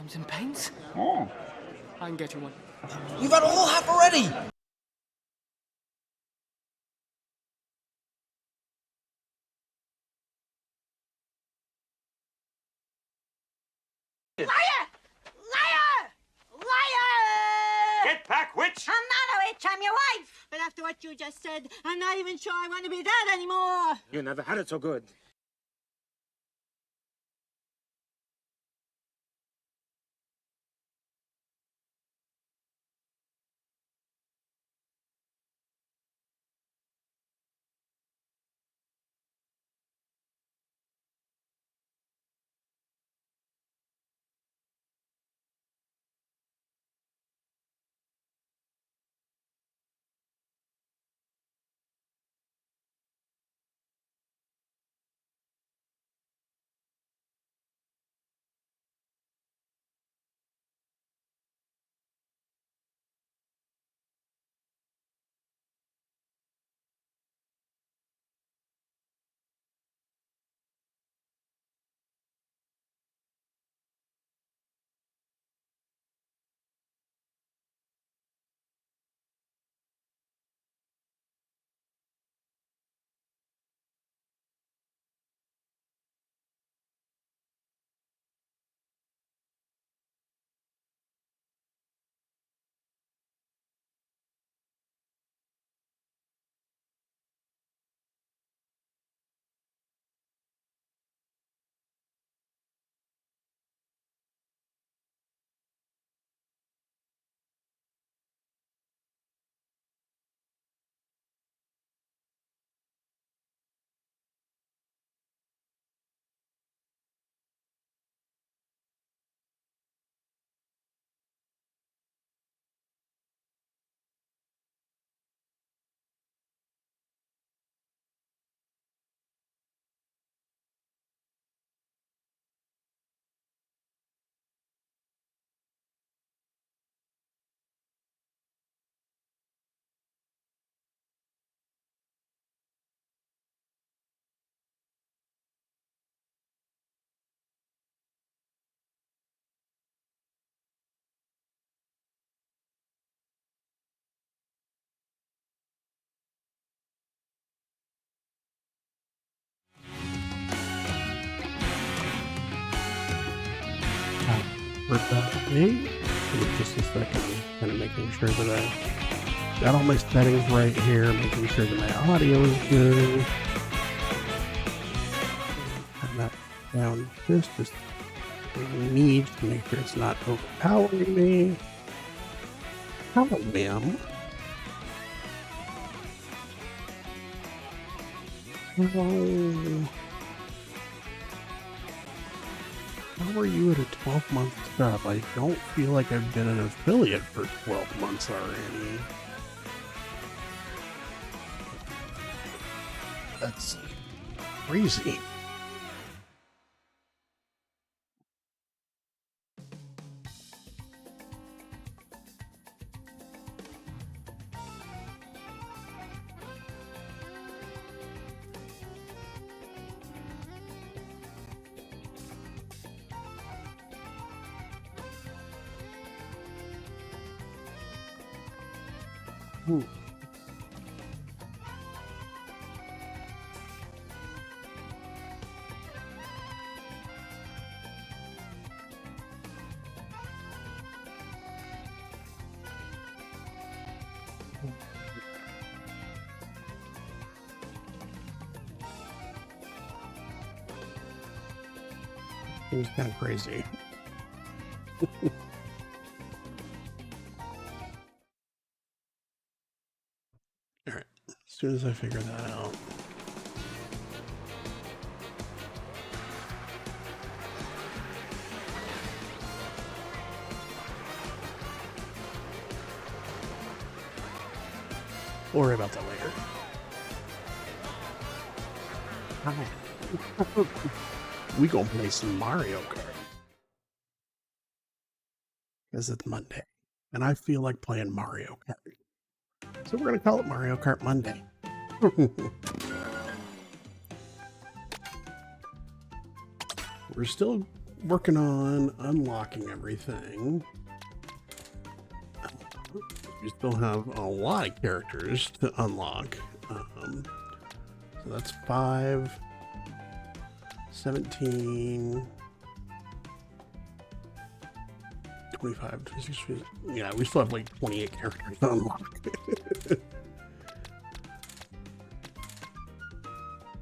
Comes in paints? Oh. I can get you one. You've had a whole half already! Liar! Liar! Liar! Get back, witch! I'm not a witch, I'm your wife! But after what you just said, I'm not even sure I want to be that anymore! You never had it so good. Me? Just a second, I'm kind of making sure that I got all my settings right here, making sure that my audio is good. Turn that down just need to make sure it's not overpowering me. Hello, ma'am. Hello. How are you at a 12-month sub? I don't feel like I've been an affiliate for 12 months already. That's crazy. It was kind of crazy. Alright, as soon as I figure that out. We'll worry about that later. Hi. We gonna play some Mario Kart. Because it's Monday. And I feel like playing Mario Kart. So we're gonna call it Mario Kart Monday. We're still working on unlocking everything. We still have a lot of characters to unlock. So that's 5, 17, 25, 26. Yeah, we still have like 28 characters to unlock.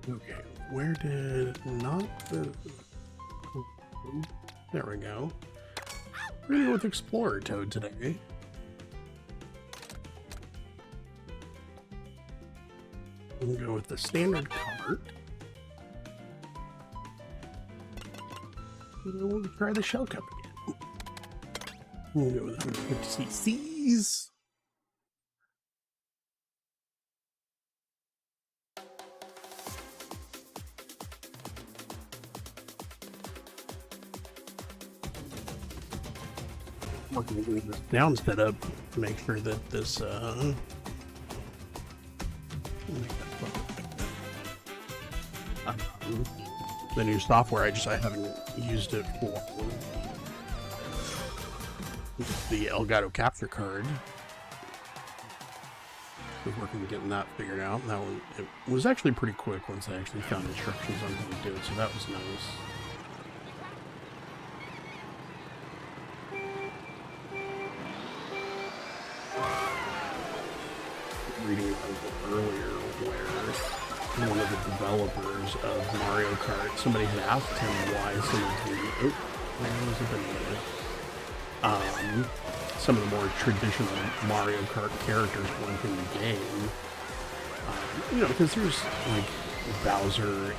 Okay, where did not the... There we go. We're gonna go with Explorer Toad today. We'll go with the standard cart. And we'll try the Shell Cup again. We'll go with 150 cc's. Working with this down setup to make sure that this the new software, I haven't used it for the Elgato capture card. I was working on getting that figured out. That one, it was actually pretty quick once I actually found instructions on how to do it, so that was nice. Reading about it earlier where one of the developers of Mario Kart, somebody had asked him why some of the more traditional Mario Kart characters weren't in the game. You know, because there's like Bowser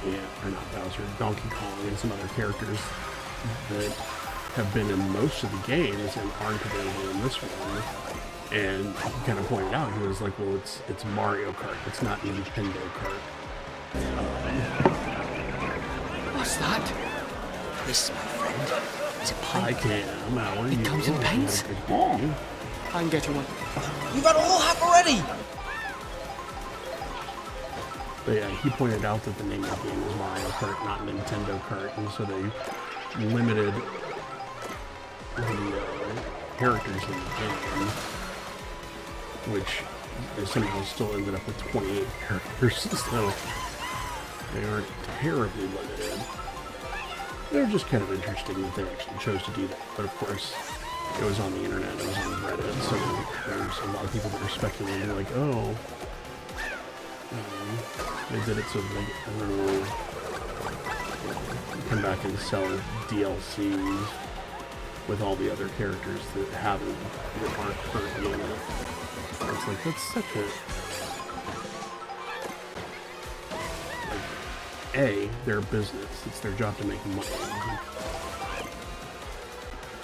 or not Bowser, Donkey Kong and some other characters that have been in most of the games and aren't available in this one. And he kind of pointed out, he was like, well, it's Mario Kart, it's not Nintendo Kart. What's that? This, my friend, is a pipe. I can, how are you? It comes in paints? I'm getting one. You've had a whole half already! But yeah, he pointed out that the name of the game is Mario Kart, not Nintendo Kart, and so they limited the characters in the game, which they somehow still ended up with 28 characters, so they aren't terribly limited. They're just kind of interesting that they actually chose to do that, but of course, it was on the internet, it was on Reddit, so there's a lot of people that are speculating, like, oh, they did it so that they, I don't know, come back and sell DLCs with all the other characters that aren't currently in it. It's like, that's such a... Like, they're a business. It's their job to make money.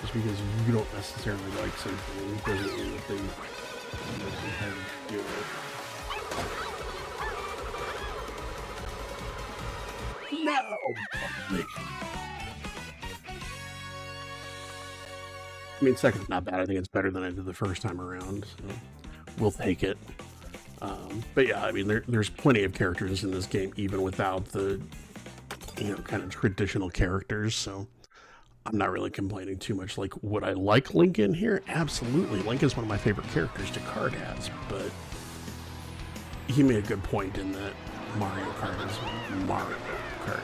Just because you don't necessarily like something doesn't mean that they have to do it. No! I mean, second's not bad. I think it's better than I did the first time around, so we'll take it. But yeah, I mean, there's plenty of characters in this game, even without the, you know, kind of traditional characters, so I'm not really complaining too much. Like, would I like Link in here? Absolutely. Link is one of my favorite characters to card has, but he made a good point in that Mario Kart is Mario Kart.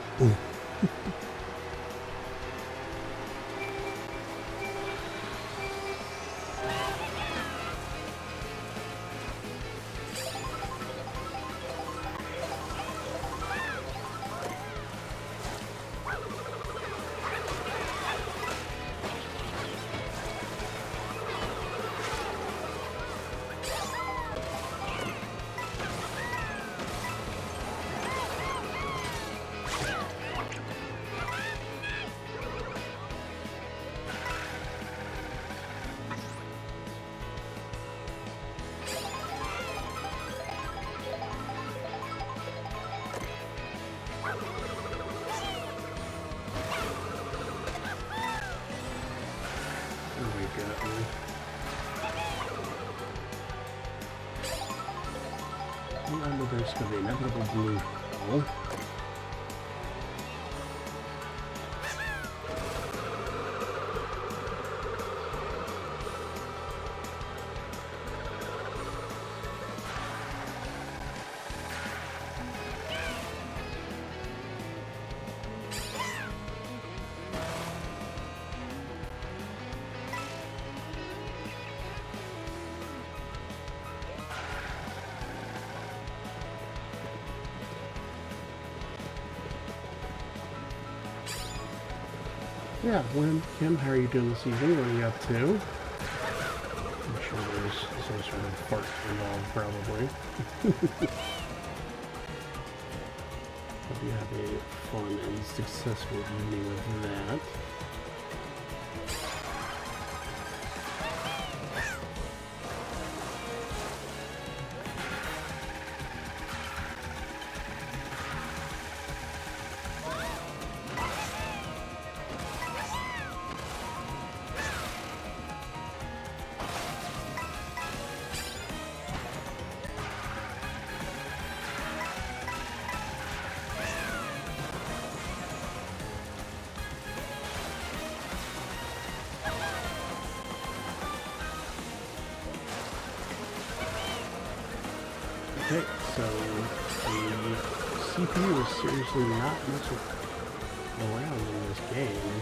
There's going to be inevitable blue hole. yeah, when Kim, how are you doing this evening? What are you up to? I'm sure there's some sort of fart involved, probably. Hope you have a fun and successful evening with that. Okay, so the CPU is seriously not much around in this game.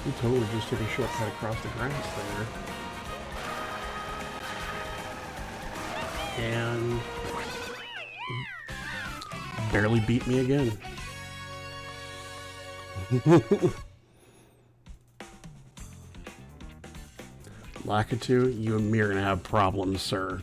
You totally just took a shortcut across the grass there. And barely beat me again. Lakitu, you and me are gonna have problems, sir.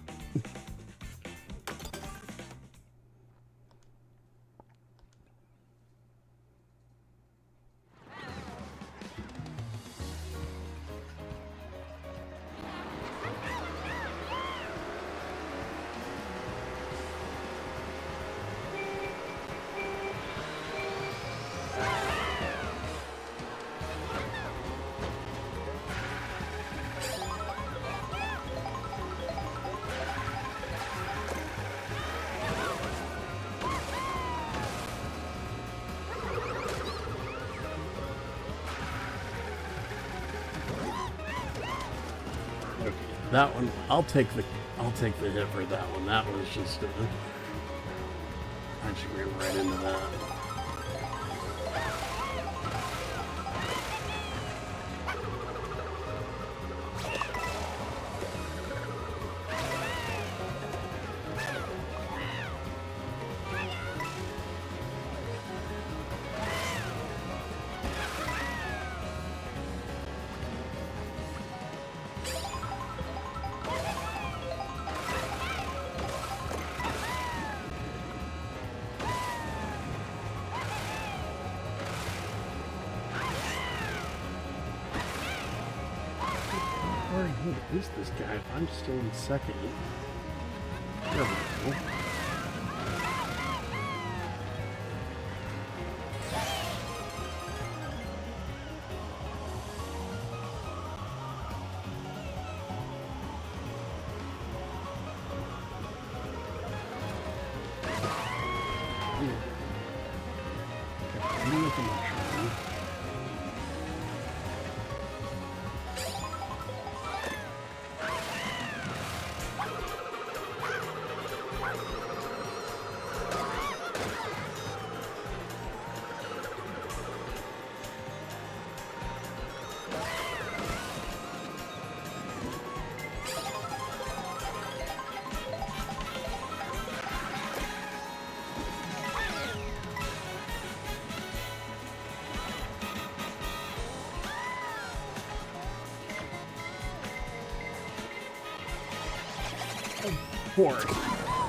That one, I'll take the hit for that one. That was just, I just ran right into that. Who is this guy? If I'm still in second. There we go.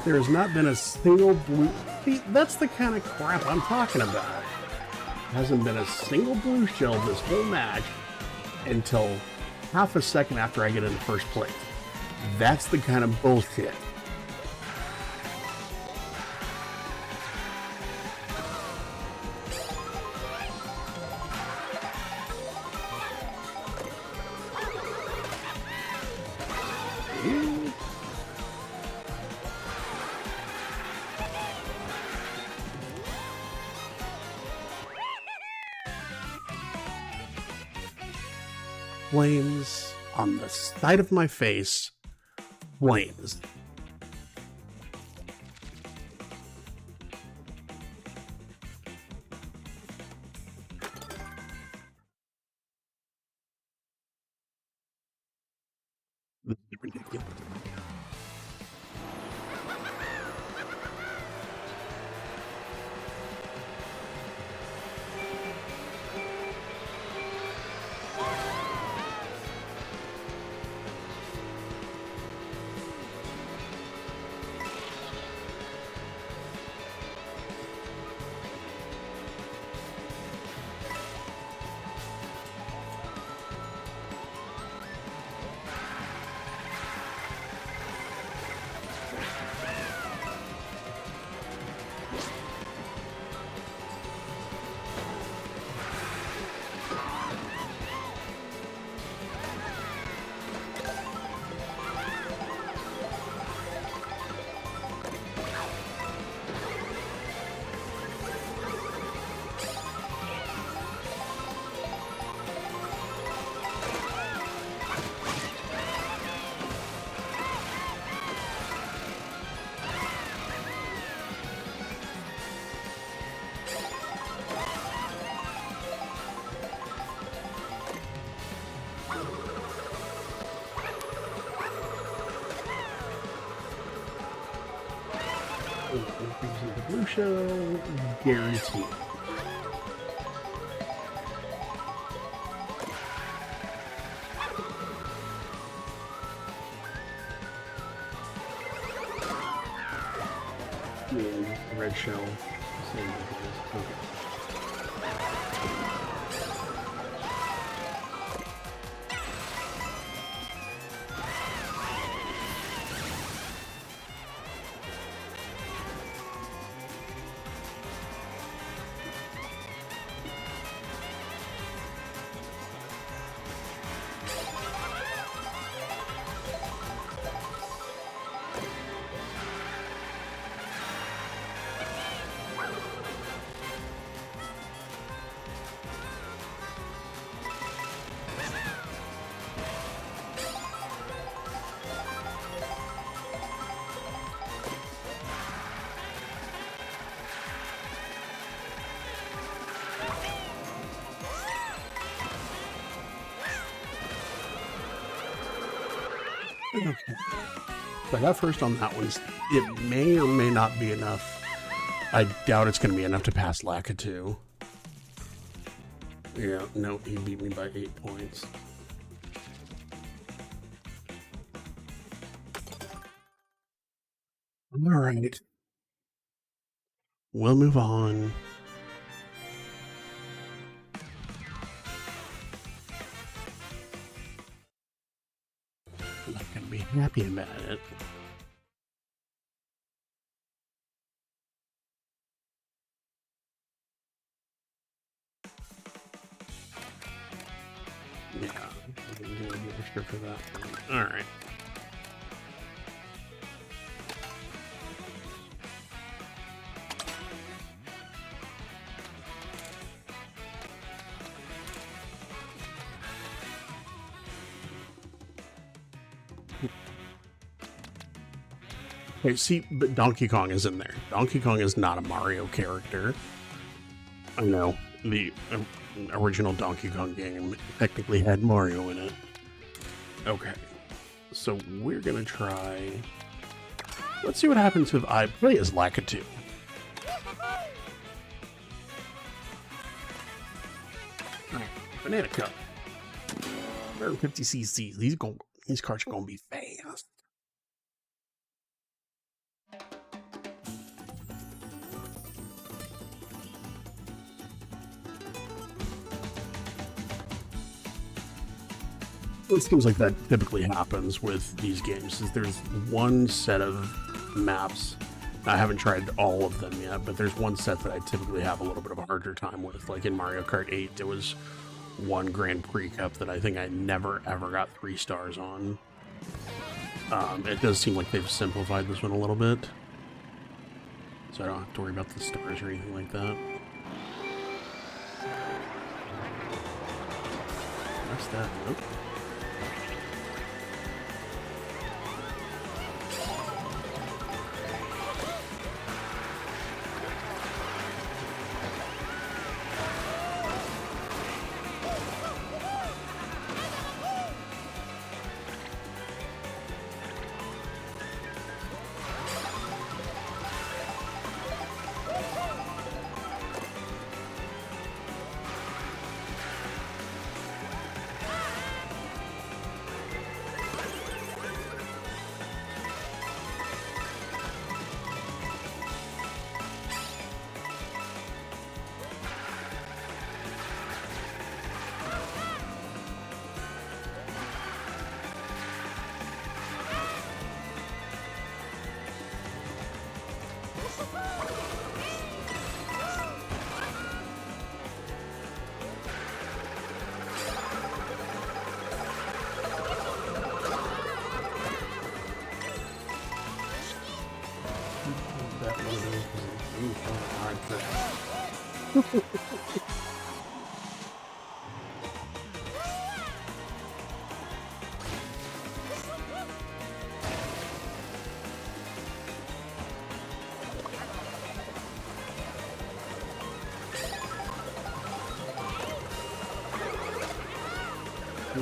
There has not been a single blue... See, that's the kind of crap I'm talking about. Hasn't been a single blue shell this whole match until half a second after I get into first place. That's the kind of bullshit. Flames on the side of my face. Flames. This is ridiculous. Increasing the blue shell, guaranteed. Red shell, same difference. Okay. Okay. So I got first on that one. It may or may not be enough. I doubt it's going to be enough to pass Lakitu. Yeah, no, he beat me by 8 points. All right. We'll move on. I'm not going to be happy about it. Yeah, I'm going to be extra for that one. All right. Okay, see, but Donkey Kong is in there. Donkey Kong is not a Mario character. I know, the original Donkey Kong game technically had Mario in it. Okay, so we're gonna try... Let's see what happens if I play as Lakitu. Alright, Banana Cup. 150 cc. These carts are gonna be fast. It seems like that typically happens with these games. Is there's one set of maps. I haven't tried all of them yet, but there's one set that I typically have a little bit of a harder time with. Like in Mario Kart 8, there was one Grand Prix Cup that I think I never ever got 3 stars on. It does seem like they've simplified this one a little bit, so I don't have to worry about the stars or anything like that. What's that? Nope.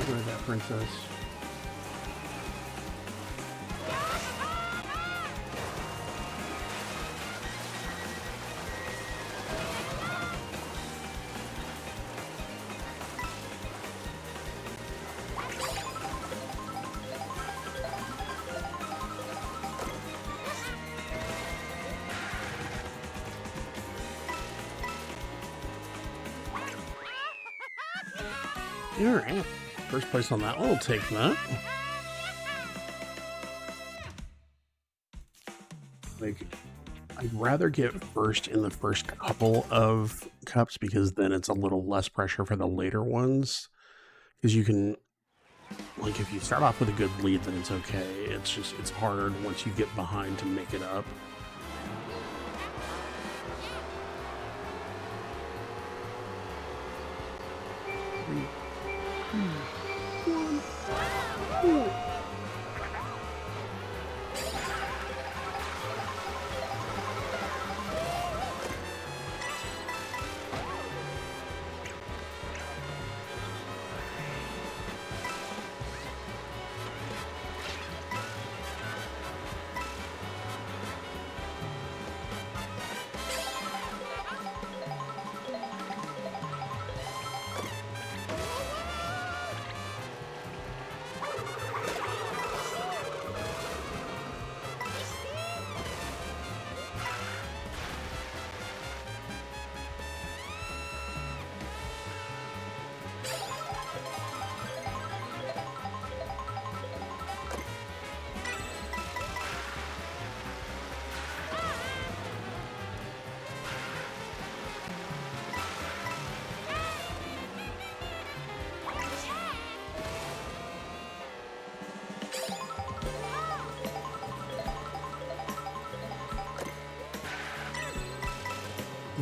Where's that princess? Alright. First place on that one, we'll take that. Like, I'd rather get first in the first couple of cups because then it's a little less pressure for the later ones. Because you can, like, if you start off with a good lead, then it's okay. It's just, it's hard once you get behind to make it up.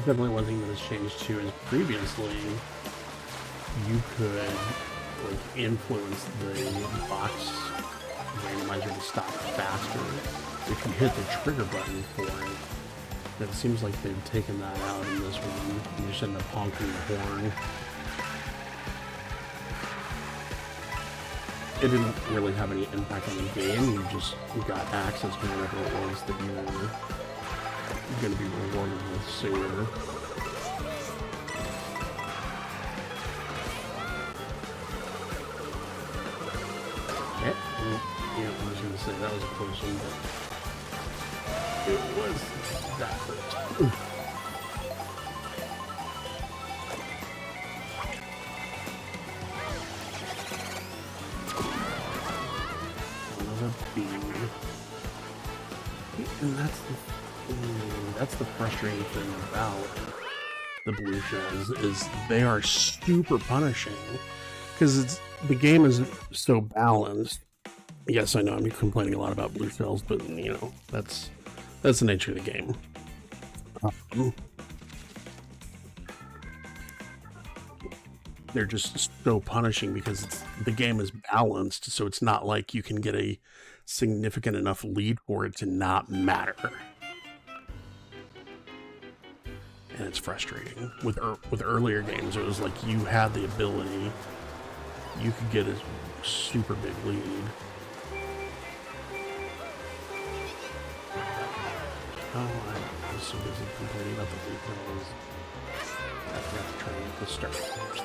Definitely one thing that has changed too is previously you could like influence the box randomizer to stop faster if you hit the trigger button for it. But it seems like they've taken that out in this one. You just end up honking the horn. It didn't really have any impact on the game. You just got access to whatever it was that you were going to be rewarded with sooner. Okay. Yeah, I was going to say that was a close one, but it was that close. Another beam. And that's the frustrating thing about the blue shells is they are super punishing because the game is so balanced. Yes, I know I'm complaining a lot about blue shells, but you know that's the nature of the game. They're just so punishing because the game is balanced, so it's not like you can get a significant enough lead for it to not matter. And it's frustrating. With earlier games, it was like you had the ability, you could get a super big lead. Oh, I was so busy complaining about the lead pills. I forgot to try to start first.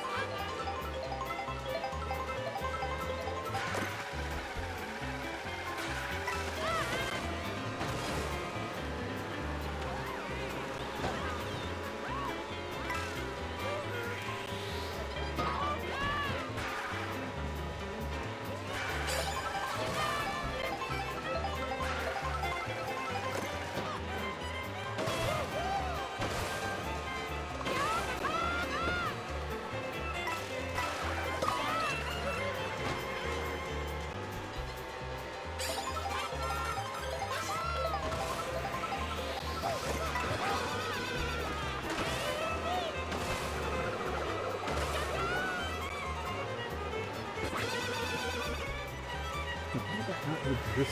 This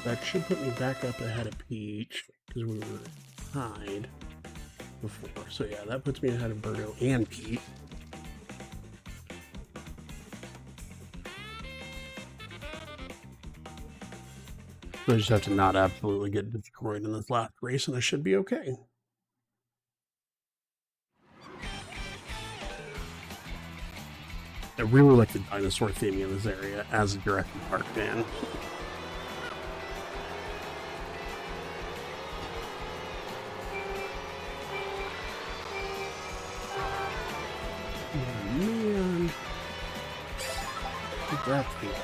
That should put me back up ahead of Peach, because we were tied before. So yeah, that puts me ahead of Birdo and Pete. I just have to not absolutely get destroyed in this last race, and I should be okay. I really like the dinosaur theming in this area as a Jurassic Park fan. Oh man. That's good.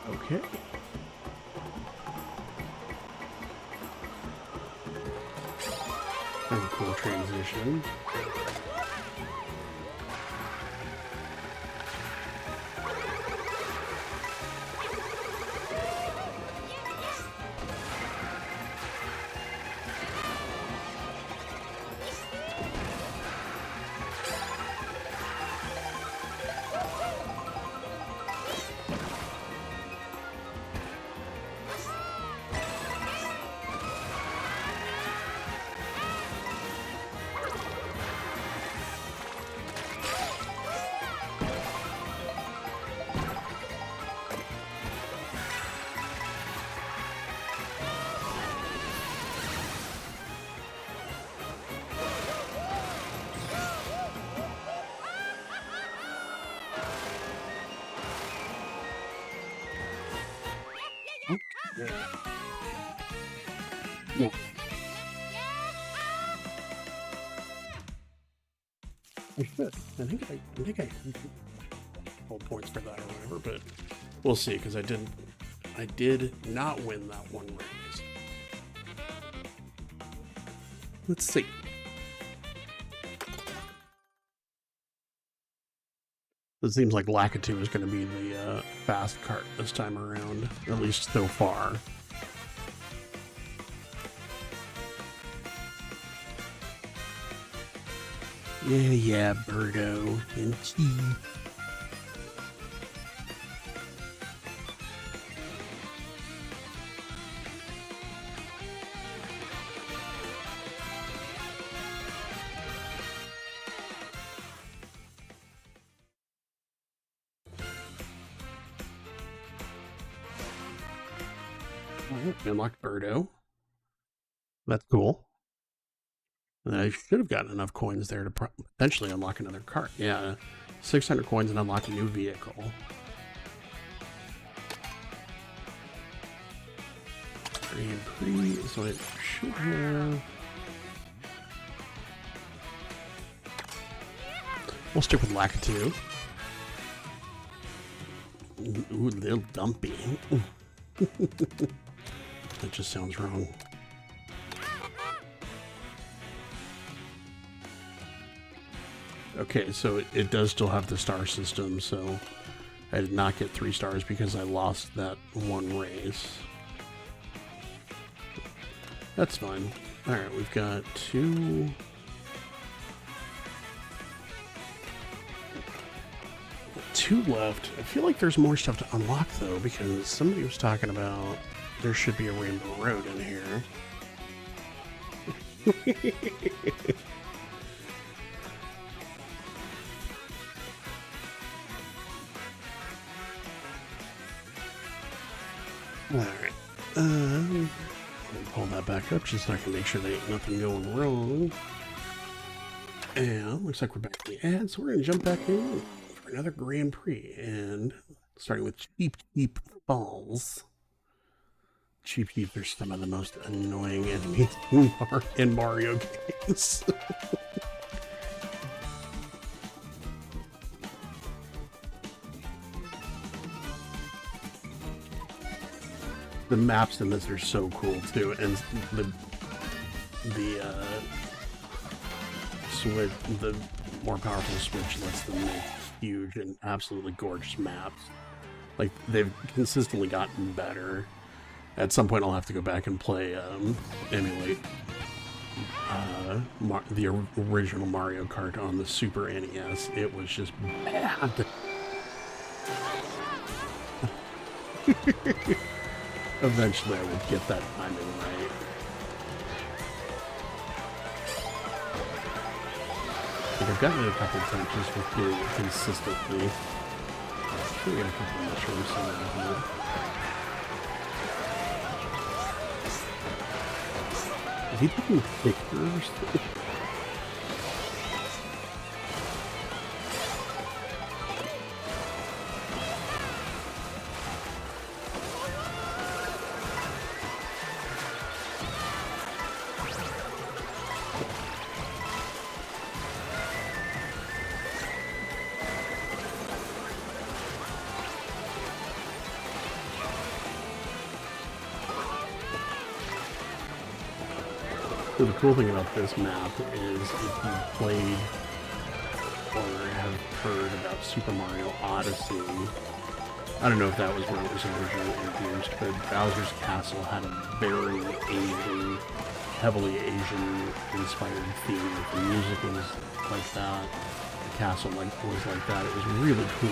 Okay. That's a cool transition. Yeah. Yeah. I should. I think I hold points for that or whatever, but we'll see, because I did not win that one race. Let's see. It seems like Lakitu is going to be the fast cart this time around, at least so far. Yeah, Birdo and Key. Unlocked Birdo. That's cool. And I should have gotten enough coins there to potentially unlock another cart. Yeah, 600 coins and unlock a new vehicle. Grand Prix is what it should have. We'll stick with Lakitu. Ooh, little dumpy. That just sounds wrong. Okay, so it does still have the star system, so I did not get 3 stars because I lost that one race. That's fine. Alright, we've got 2... two left. I feel like there's more stuff to unlock, though, because somebody was talking about there should be a Rainbow Road in here. Alright. Pull that back up just so I can make sure there ain't nothing going wrong. And looks like we're back in the ad, so we're going to jump back in for another Grand Prix. And starting with Cheap Cheap Falls. Cheap Cheap are some of the most annoying enemies in Mario games. The maps in this are so cool too, and the switch, the more powerful Switch lets them make huge and absolutely gorgeous maps. Like, they've consistently gotten better. At some point I'll have to go back and play, emulate the original Mario Kart on the Super NES. It was just bad. Eventually I would get that timing right. Like, I've gotten it a couple of times just with doing it consistently. We got a couple of mushrooms somewhere here. Is he taking pictures? So the cool thing about this map is if you played or have heard about Super Mario Odyssey, I don't know if that was when it was originally introduced, but Bowser's Castle had a very Asian, heavily Asian-inspired theme. The music was like that, the castle was like that. It was really cool.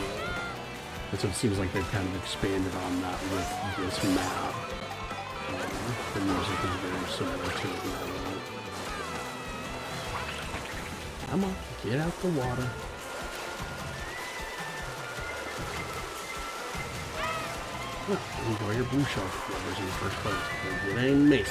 And so it seems like they've kind of expanded on that with this map. The music is very similar to it. Come on, get out the water. Well, enjoy your blue shell whoever's in first place, because it ain't me.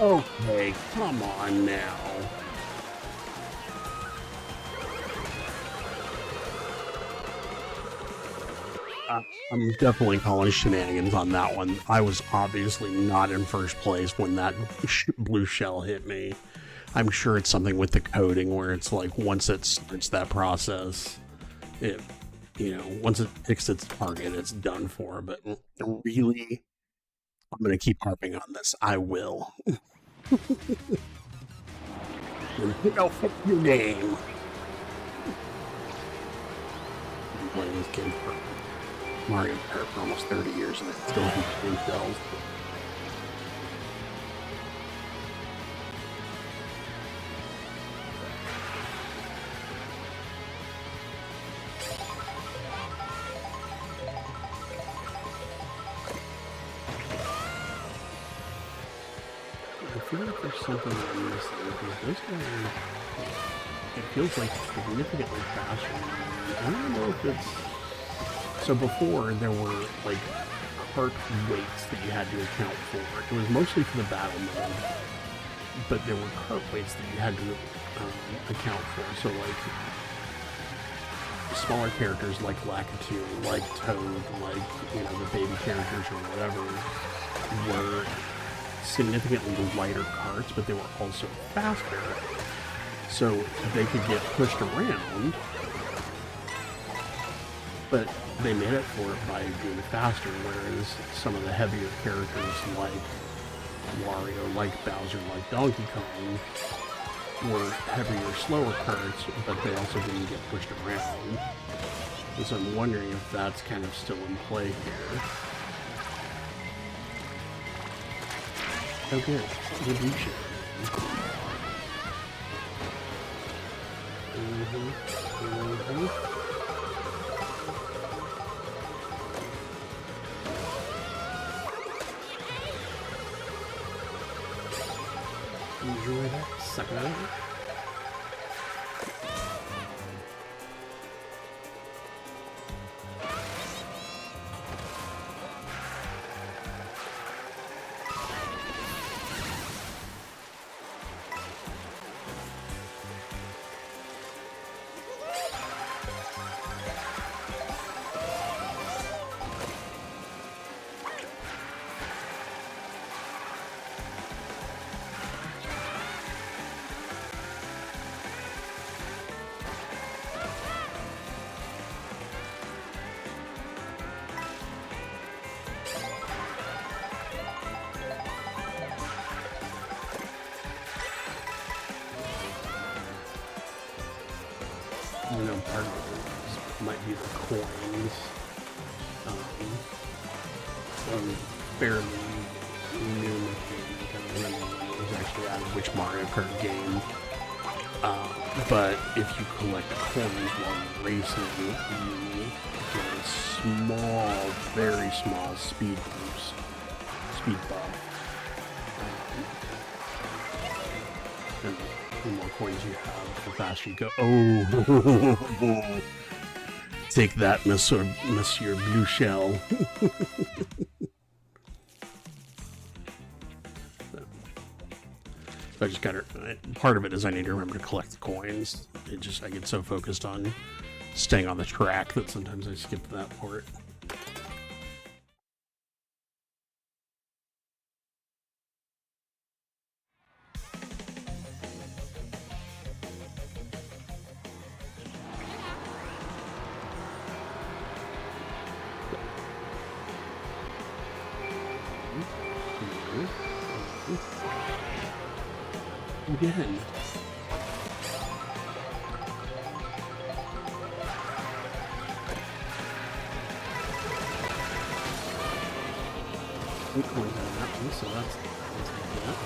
Okay, come on now. I'm definitely calling shenanigans on that one. I was obviously not in first place when that blue shell hit me. I'm sure it's something with the coding where it's like once it starts that process, it, once it picks its target, it's done for. But really, I'm going to keep harping on this. I will. I'll fix your name. I've been playing this game for Mario Kart for almost 30 years and it still has blue shells. I feel like there's something I'm missing because this guy, it feels like significantly faster than me. I don't know if it's... So before, there were, like, cart weights that you had to account for. It was mostly for the battle mode, but there were cart weights that you had to account for. So, like, smaller characters like Lakitu, like Toad, like, the baby characters or whatever, were significantly lighter carts, but they were also faster, so they could get pushed around, but they made it for it by being faster, whereas some of the heavier characters like Wario, like Bowser, like Donkey Kong were heavier, slower carts, but they also didn't get pushed around. And so I'm wondering if that's kind of still in play here. Oh good, good blue ship. Enjoy that, sucker. You know, part of it might be the coins. Fairly new mechanic. I don't remember when it was actually out of which Mario Kart game. But if you collect coins while you're racing, you get a small, very small speed boost, speed buff. And the more coins you have, the faster you go. Oh! Take that, Monsieur Blue Shell. So I just gotta, part of it is I need to remember to collect the coins. I get so focused on staying on the track that sometimes I skip that part. Again. Coins out of that one, so that's like that.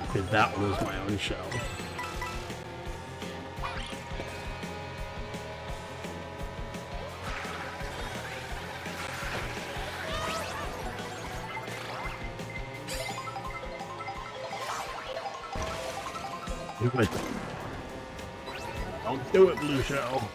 Okay, that was my own shell. Do it. Don't do it, Blue Shell.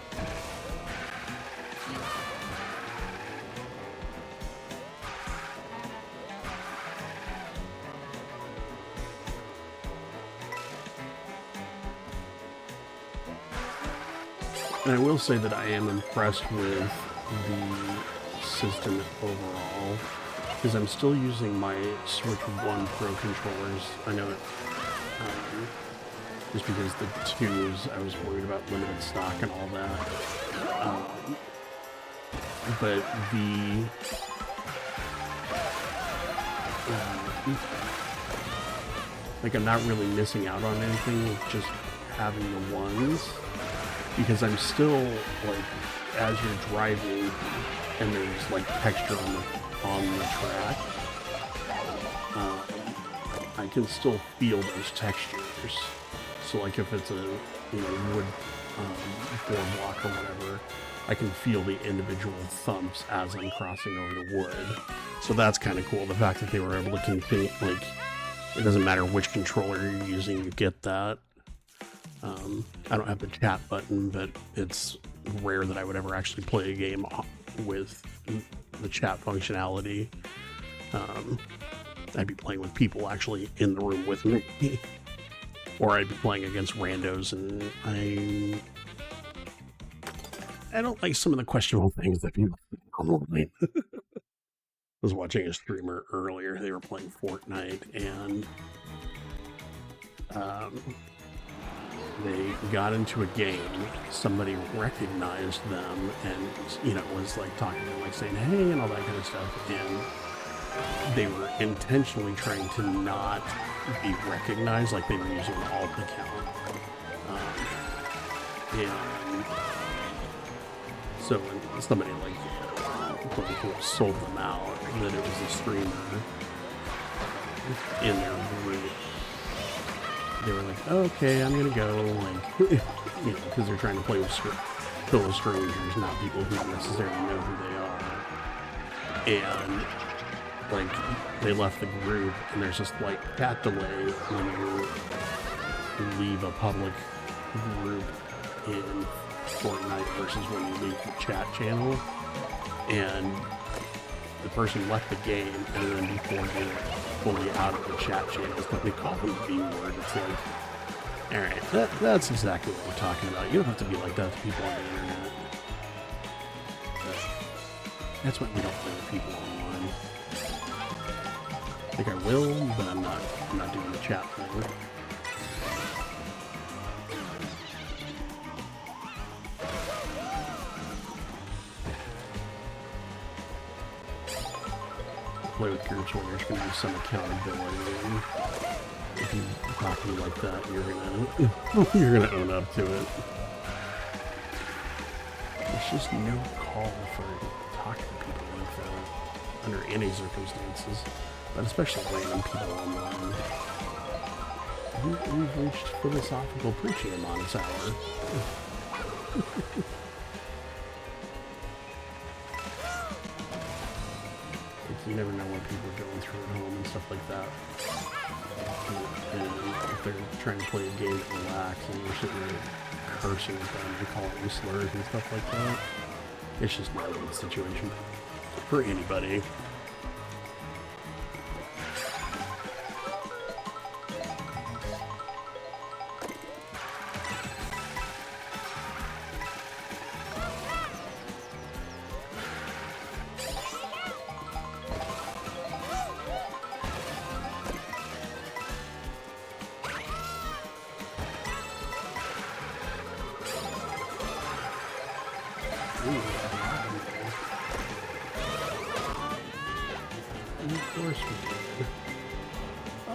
And I will say that I am impressed with the system overall, because I'm still using my Switch 1 Pro controllers. I know that just because the 2s, I was worried about limited stock and all that. like I'm not really missing out on anything with just having the ones, because I'm still like, as you're driving and there's like texture on the track, I can still feel those textures. So like if it's a wood boardwalk or whatever, I can feel the individual thumps as I'm crossing over the wood. So that's kind of cool. The fact that they were able to configure, like, it doesn't matter which controller you're using, you get that. I don't have the chat button, but it's rare that I would ever actually play a game with the chat functionality. I'd be playing with people actually in the room with me. Or I'd be playing against randos, and I don't like some of the questionable things that people think online. I was watching a streamer earlier. They were playing Fortnite, and they got into a game. Somebody recognized them, and was like talking to them, like saying "Hey" and all that kind of stuff. And they were intentionally trying to not be recognized, like they were using an alt account. And so when somebody like quote unquote sold them out, that it was a streamer in their group, they were like, oh, okay, I'm gonna go, like, because they're trying to play with fellow strangers, not people who don't necessarily know who they are. And like, they left the group, and there's just like chat delay when you leave a public group in Fortnite versus when you leave the chat channel. And the person left the game, and then before they were fully out of the chat channel, it's what they call the B word. It's like, alright, that's exactly what we're talking about. You don't have to be like that to people on the internet. That's why we don't play with people online. I think I will, but I'm not doing the chat thing. Play with groups where there's going to be some accountability, and if you talk to me like that, you're gonna own up to it. There's just no call for talking to people like that under any circumstances, but especially random people online. We've reached philosophical preaching in this hour. You never know what people are going through at home and stuff like that. And if they're trying to play a game to relax and you're sitting there cursing at them and calling them slurs and stuff like that, it's just not a good situation for anybody.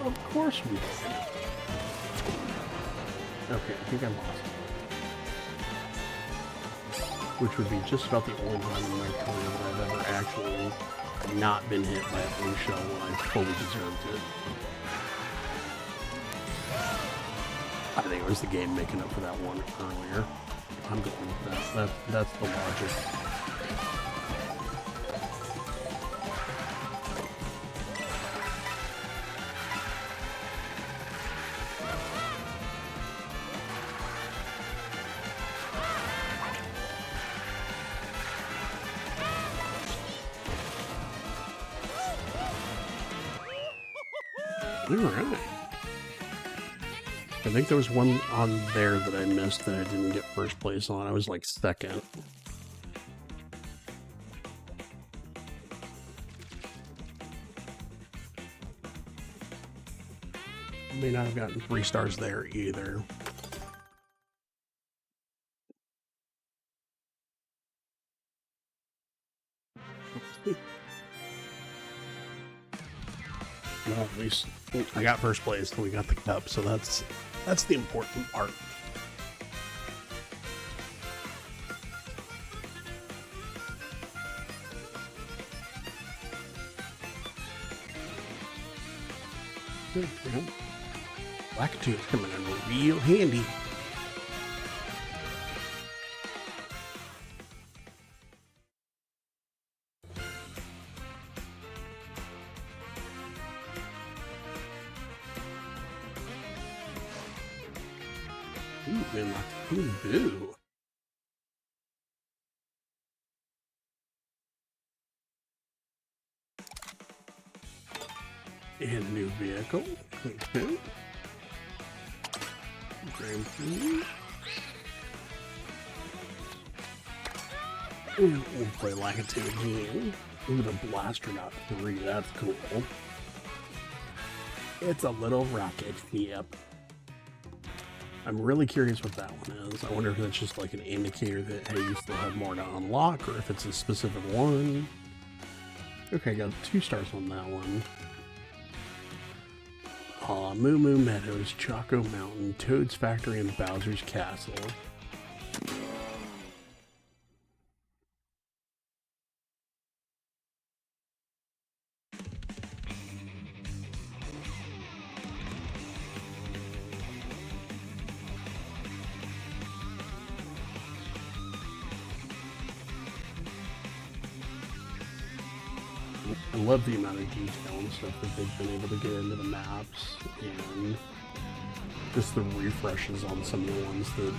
Of course we did. Okay, I think I lost. Which would be just about the only time in my career that I've ever actually not been hit by a blue shell when I fully deserved it. I think it was the game making up for that one earlier. I'm going with that. That's the logic. Alright. I think there was one on there that I missed that I didn't get first place on. I was like second. May not have gotten 3 stars there either. Well, at least I got first place and we got the cup, so that's the important part. Black tooth coming in real handy. Ooh, man, like boo. And a new vehicle. Okay. Grand Prix. And we'll play Lakitu again. Ooh, the blaster got 3. That's cool. It's a little rocket ship. I'm really curious what that one is. I wonder if that's just like an indicator that, hey, you still have more to unlock, or if it's a specific one. Okay, got 2 stars on that one. Moo Moo Meadows, Choco Mountain, Toad's Factory, and Bowser's Castle. I love the amount of detail and stuff that they've been able to get into the maps, and just the refreshes on some of the ones that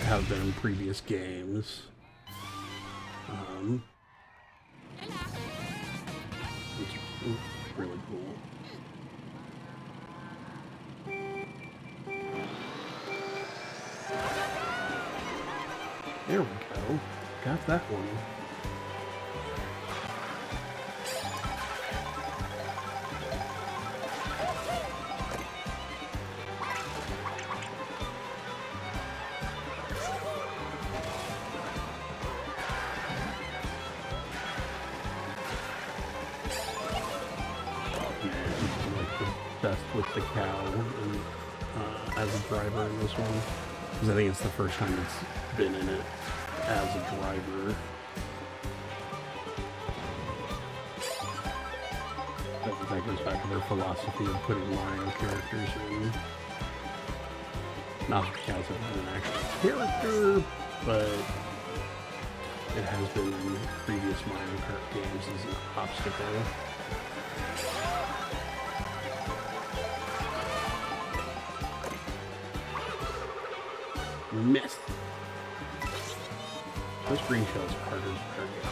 have been in previous games. It's really cool. There we go. Got that one. With the cow and, as a driver in this one, because I think it's the first time it's been in it as a driver. I think that goes back to their philosophy of putting Mario characters in. Not that cows have been an actual character, but it has been in previous Mario Kart games as an obstacle. Missed. Those green shells are harder to target.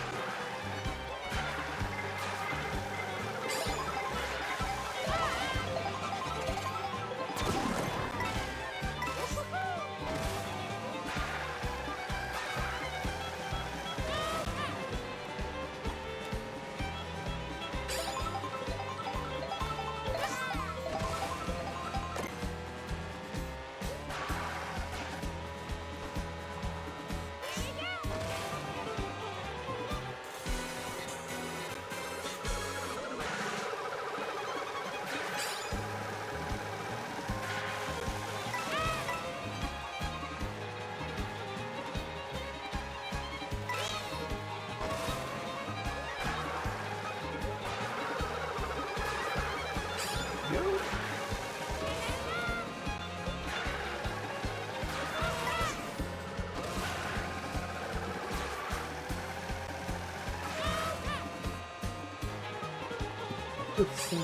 Let's see. This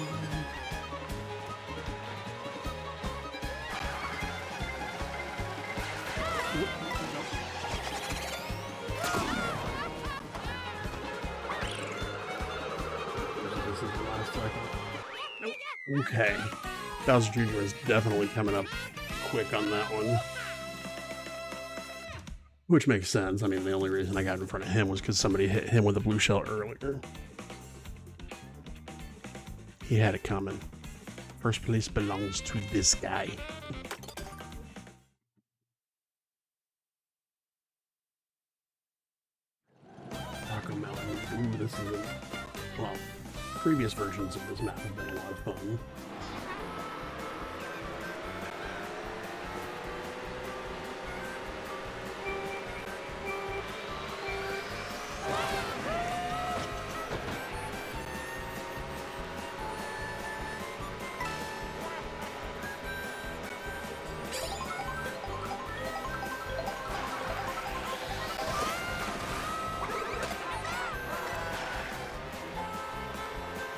is the last cycle. Nope. Okay. Bowser Jr. is definitely coming up quick on that one. Which makes sense. I mean, the only reason I got in front of him was because somebody hit him with a blue shell earlier. He had it coming. First place belongs to this guy. Taco Mountain. Ooh, this is a, well, previous versions of this map have been a lot of fun.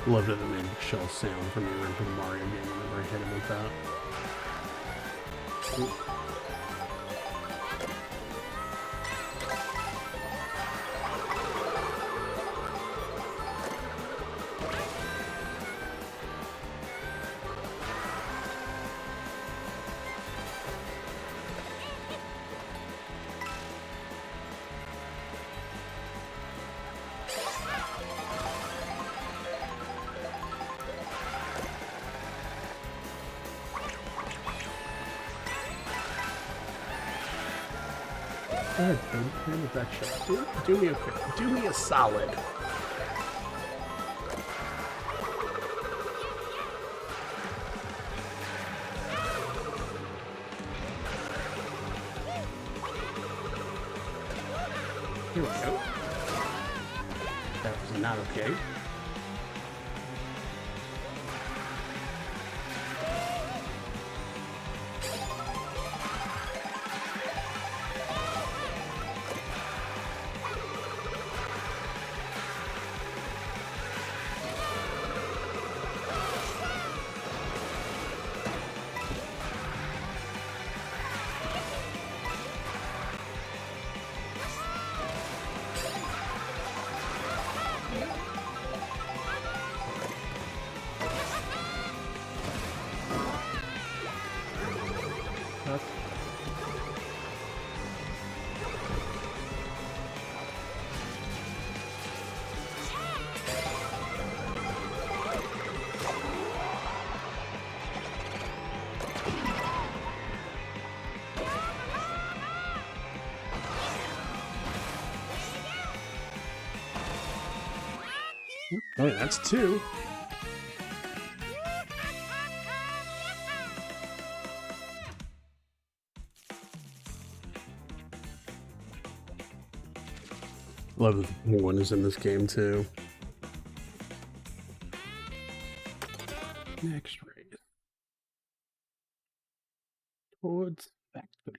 Loved it that made shell sound from the original Mario game whenever I hit him with that. Ooh. Go ahead, dude. Hit him with that shot. Do me a favor. Do me a solid. Here we go. That was not okay. Oh, yeah, that's two. Love that the penguin is in this game too. Next race. Towards factory.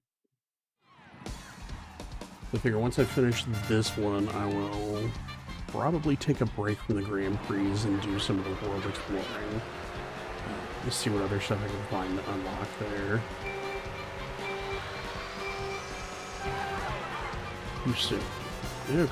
I figure once I finish this one, I will probably take a break from the Grand Prix and do some of the world exploring. Just see what other stuff I can find to unlock there. Too soon. Okay.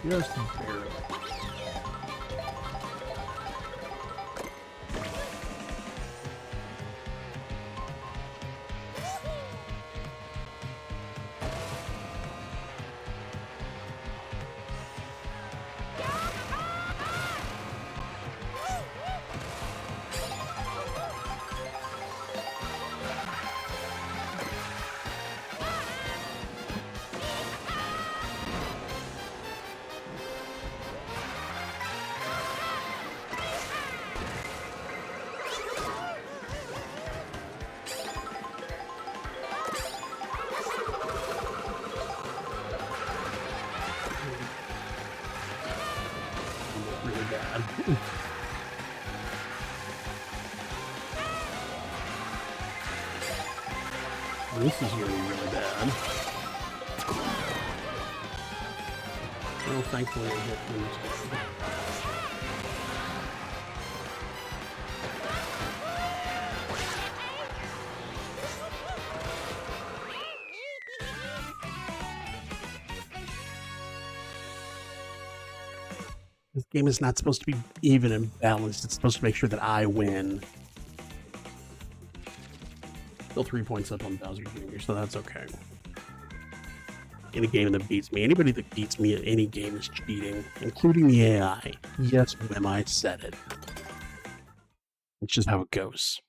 Just barely. bad. This is gonna be really bad. Well, thankfully I get things. This game is not supposed to be even and balanced. It's supposed to make sure that I win. Still 3 points up on Bowser Jr., so that's okay. In a game that beats me, anybody that beats me at any game is cheating, including the AI. Yes, Wim, I said it. It's just how it goes.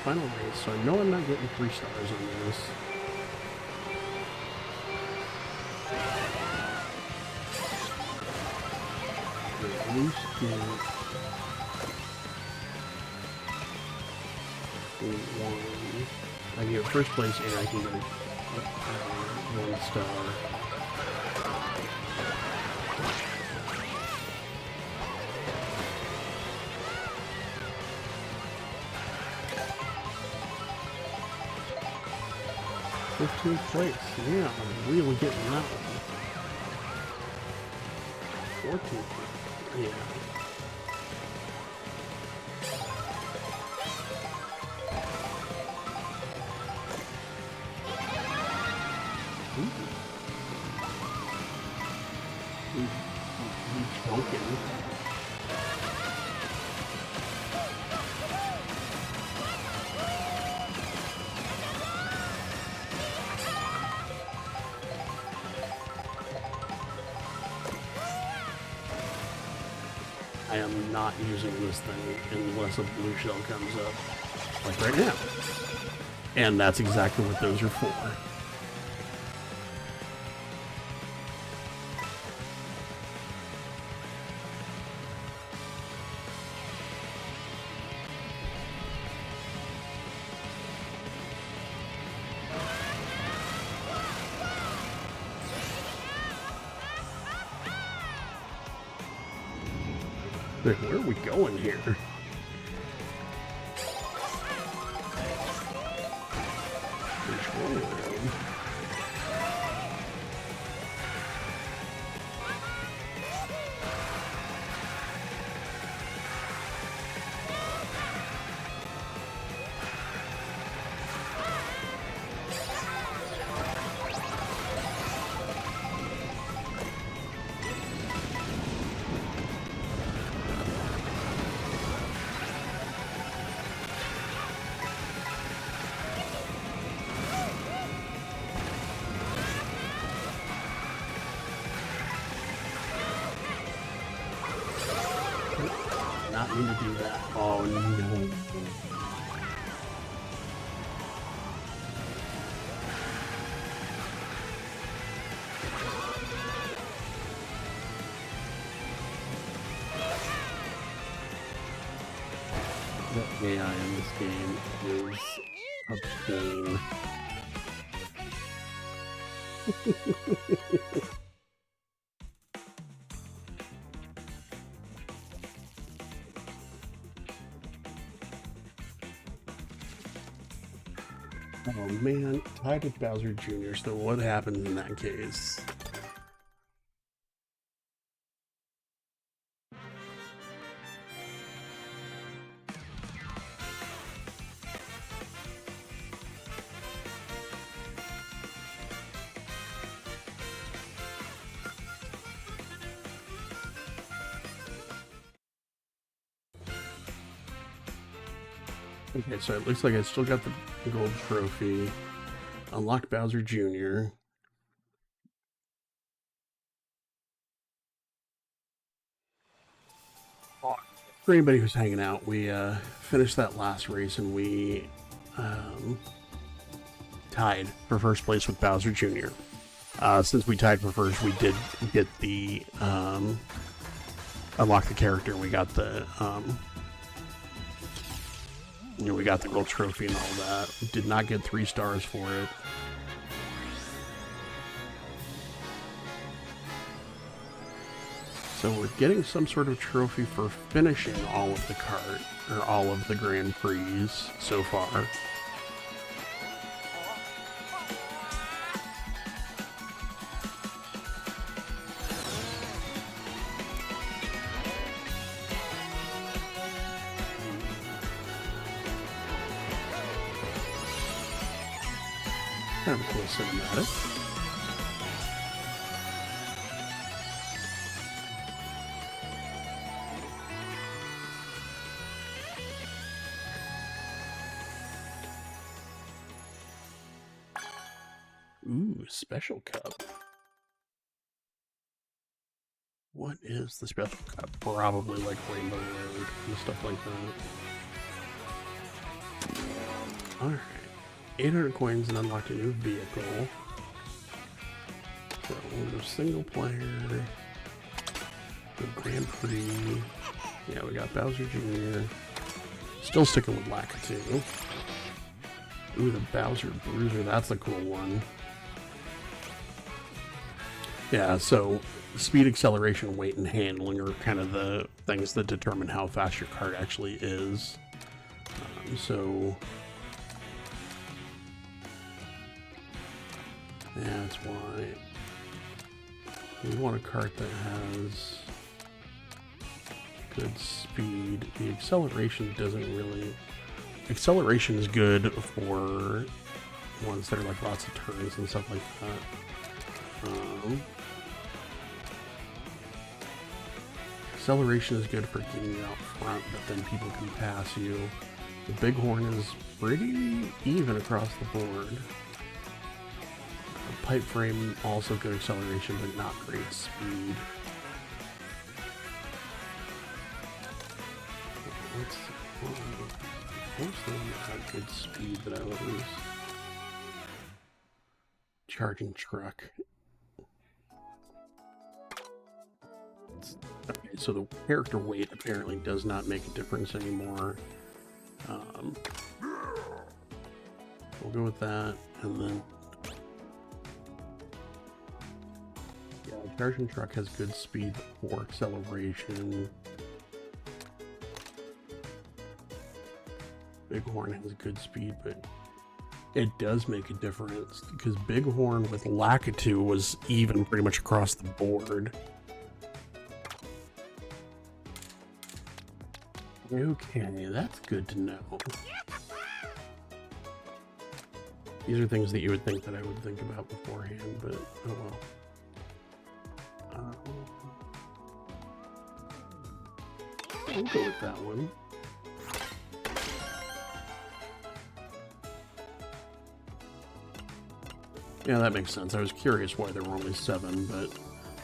Final race, so I know I'm not getting 3 stars on this. At least get 1. I can get first place and I can get 1 star. Fifth place. Yeah, I'm really getting that one. 14th. Yeah. He's choking. I am not using this thing unless a blue shell comes up, like right now. And that's exactly what those are for. Where are we going here? Control room. Not mean to do that. Oh no. The AI in this game is a pain. Oh man, tied with Bowser Jr., so what happens in that case? Okay, so it looks like I still got the gold trophy. Unlocked Bowser Jr. For anybody who's hanging out, we finished that last race and we tied for first place with Bowser Jr. Since we tied for first, we did get the unlock the character and we got the You know, we got the gold trophy and all that. Did not get 3 stars for it. So we're getting some sort of trophy for finishing all of the kart, or all of the Grand Prix so far. Kind of a cool cinematic. Ooh, special cup. What is the special cup? Probably like Rainbow Road and stuff like that. Alright. 800 coins and unlocked a new vehicle. So we'll go single player. The Grand Prix. Yeah, we got Bowser Jr. Still sticking with Lakitu. Ooh, the Bowser Bruiser. That's a cool one. Yeah, so speed, acceleration, weight, and handling are kind of the things that determine how fast your kart actually is. So that's why we want a kart that has good speed. The acceleration doesn't really... Acceleration is good for ones that are like lots of turns and stuff like that. Acceleration is good for getting you out front, but then people can pass you. The Bighorn is pretty even across the board. Pipe frame, also good acceleration, but not great speed. What's the one that had good speed that I would use? Charging truck. Okay, so the character weight apparently does not make a difference anymore. We'll go with that, and then yeah, charging truck has good speed for acceleration. Bighorn has good speed, but it does make a difference because Bighorn with Lakitu was even pretty much across the board. Okay, that's good to know. These are things that you would think that I would think about beforehand, but oh well. I'll go with that one. Yeah, that makes sense. I was curious why there were only 7, but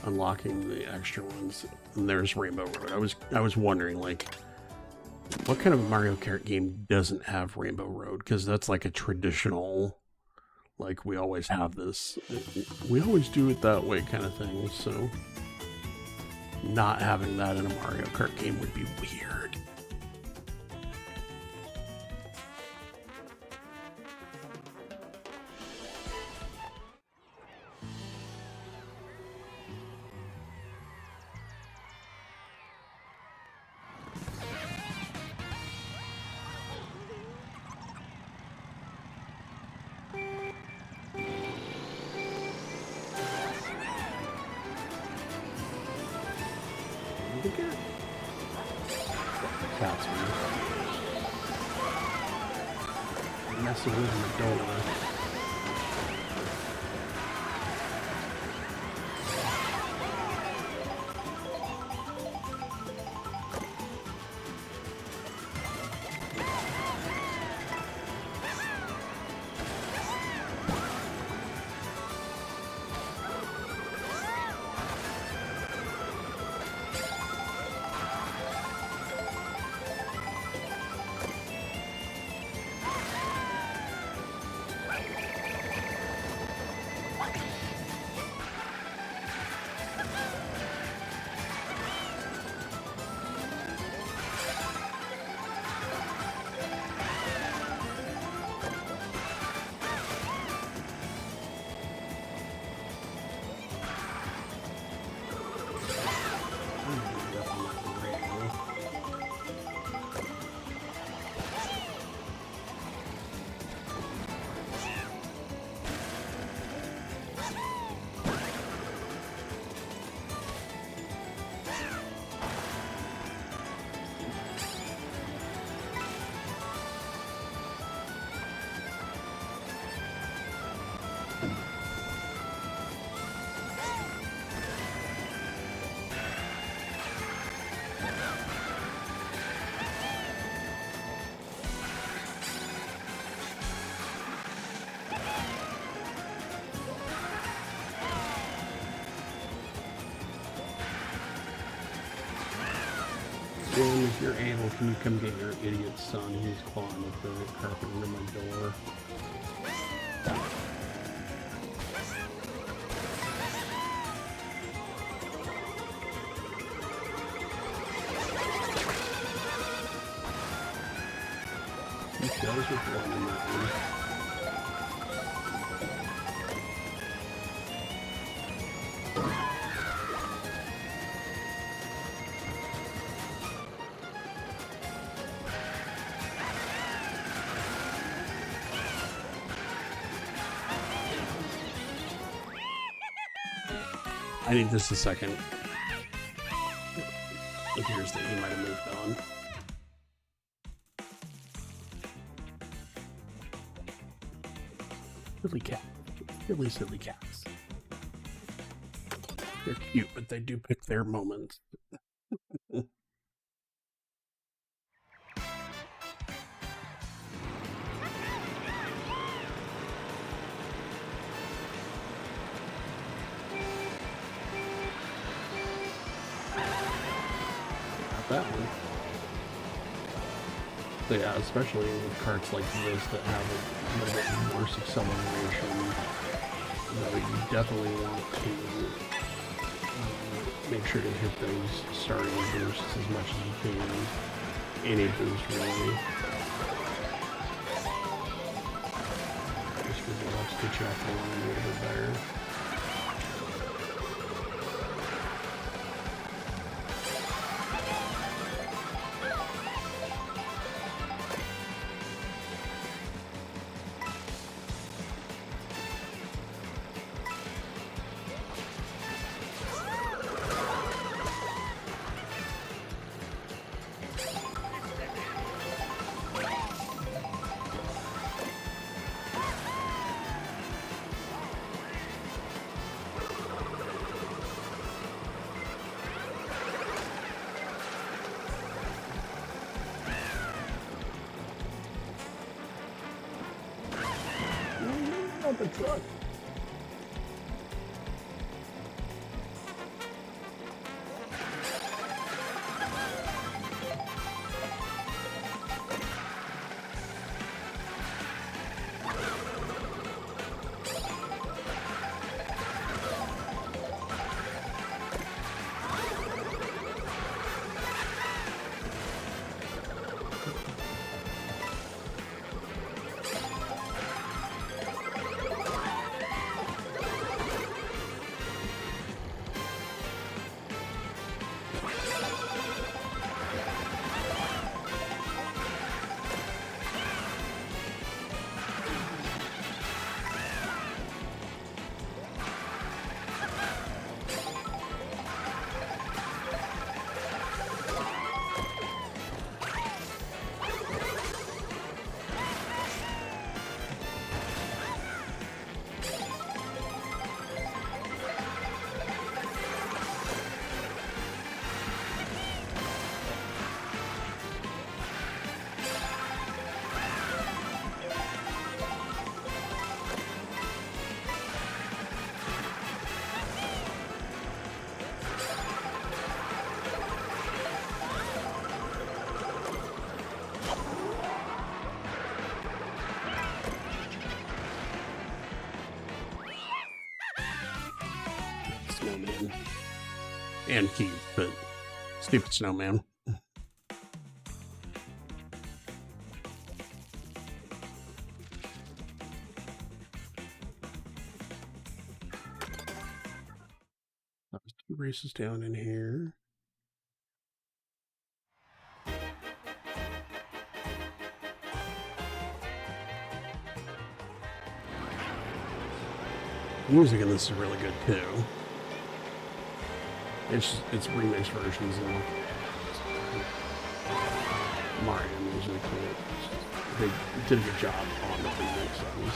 unlocking the extra ones, and there's Rainbow Road. I was wondering, like, what kind of Mario Kart game doesn't have Rainbow Road? Because that's like a traditional, like, we always have this, we always do it that way kind of thing, so not having that in a Mario Kart game would be weird. Cat's messing with the door. Jim, if you're able, can you come get your idiot son who's clawing at the carpet under my door? He goes with one in that one. I need just a second. It appears that he might have moved on. Silly cat. Really silly cats. They're cute, but they do pick their moments. That one. So yeah, especially with carts like this that have a little bit worse acceleration, you definitely want to make sure to hit those starting boosts as much as you can. Any boost really. Just because it helps get you off the line a little bit better. The truck. Snowman. And Keith, but stupid snowman. That was 2 races down in here. Music in this is really good too. It's remixed versions of Mario music. They did a good job on the remixes.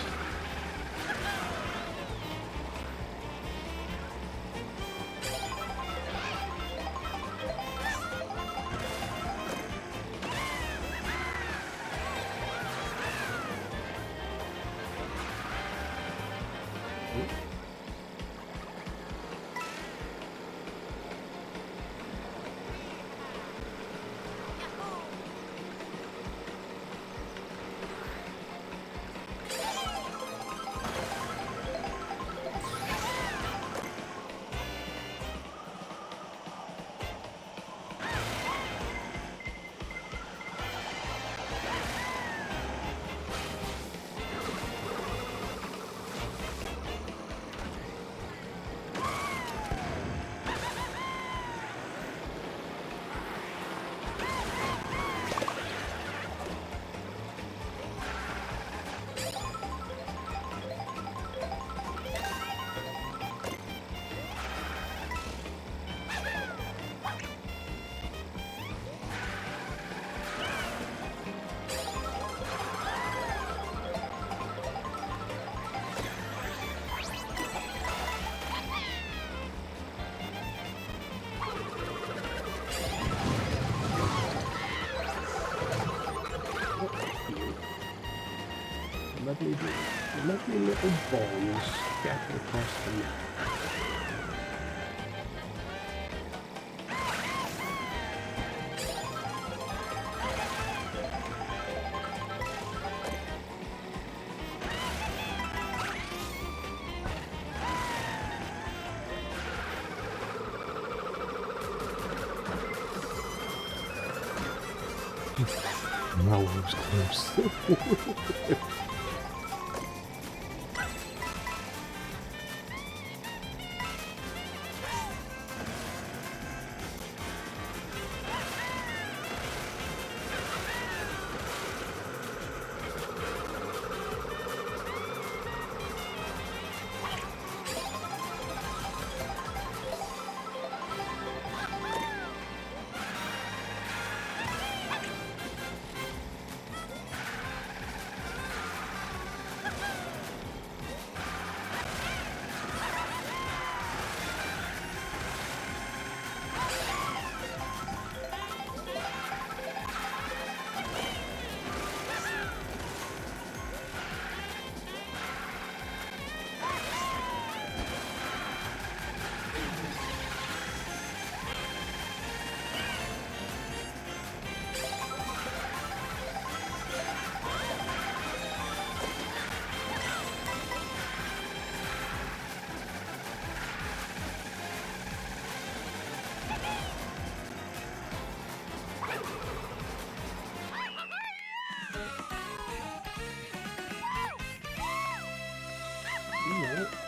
Lovely little bombs scattered across the map. That was close.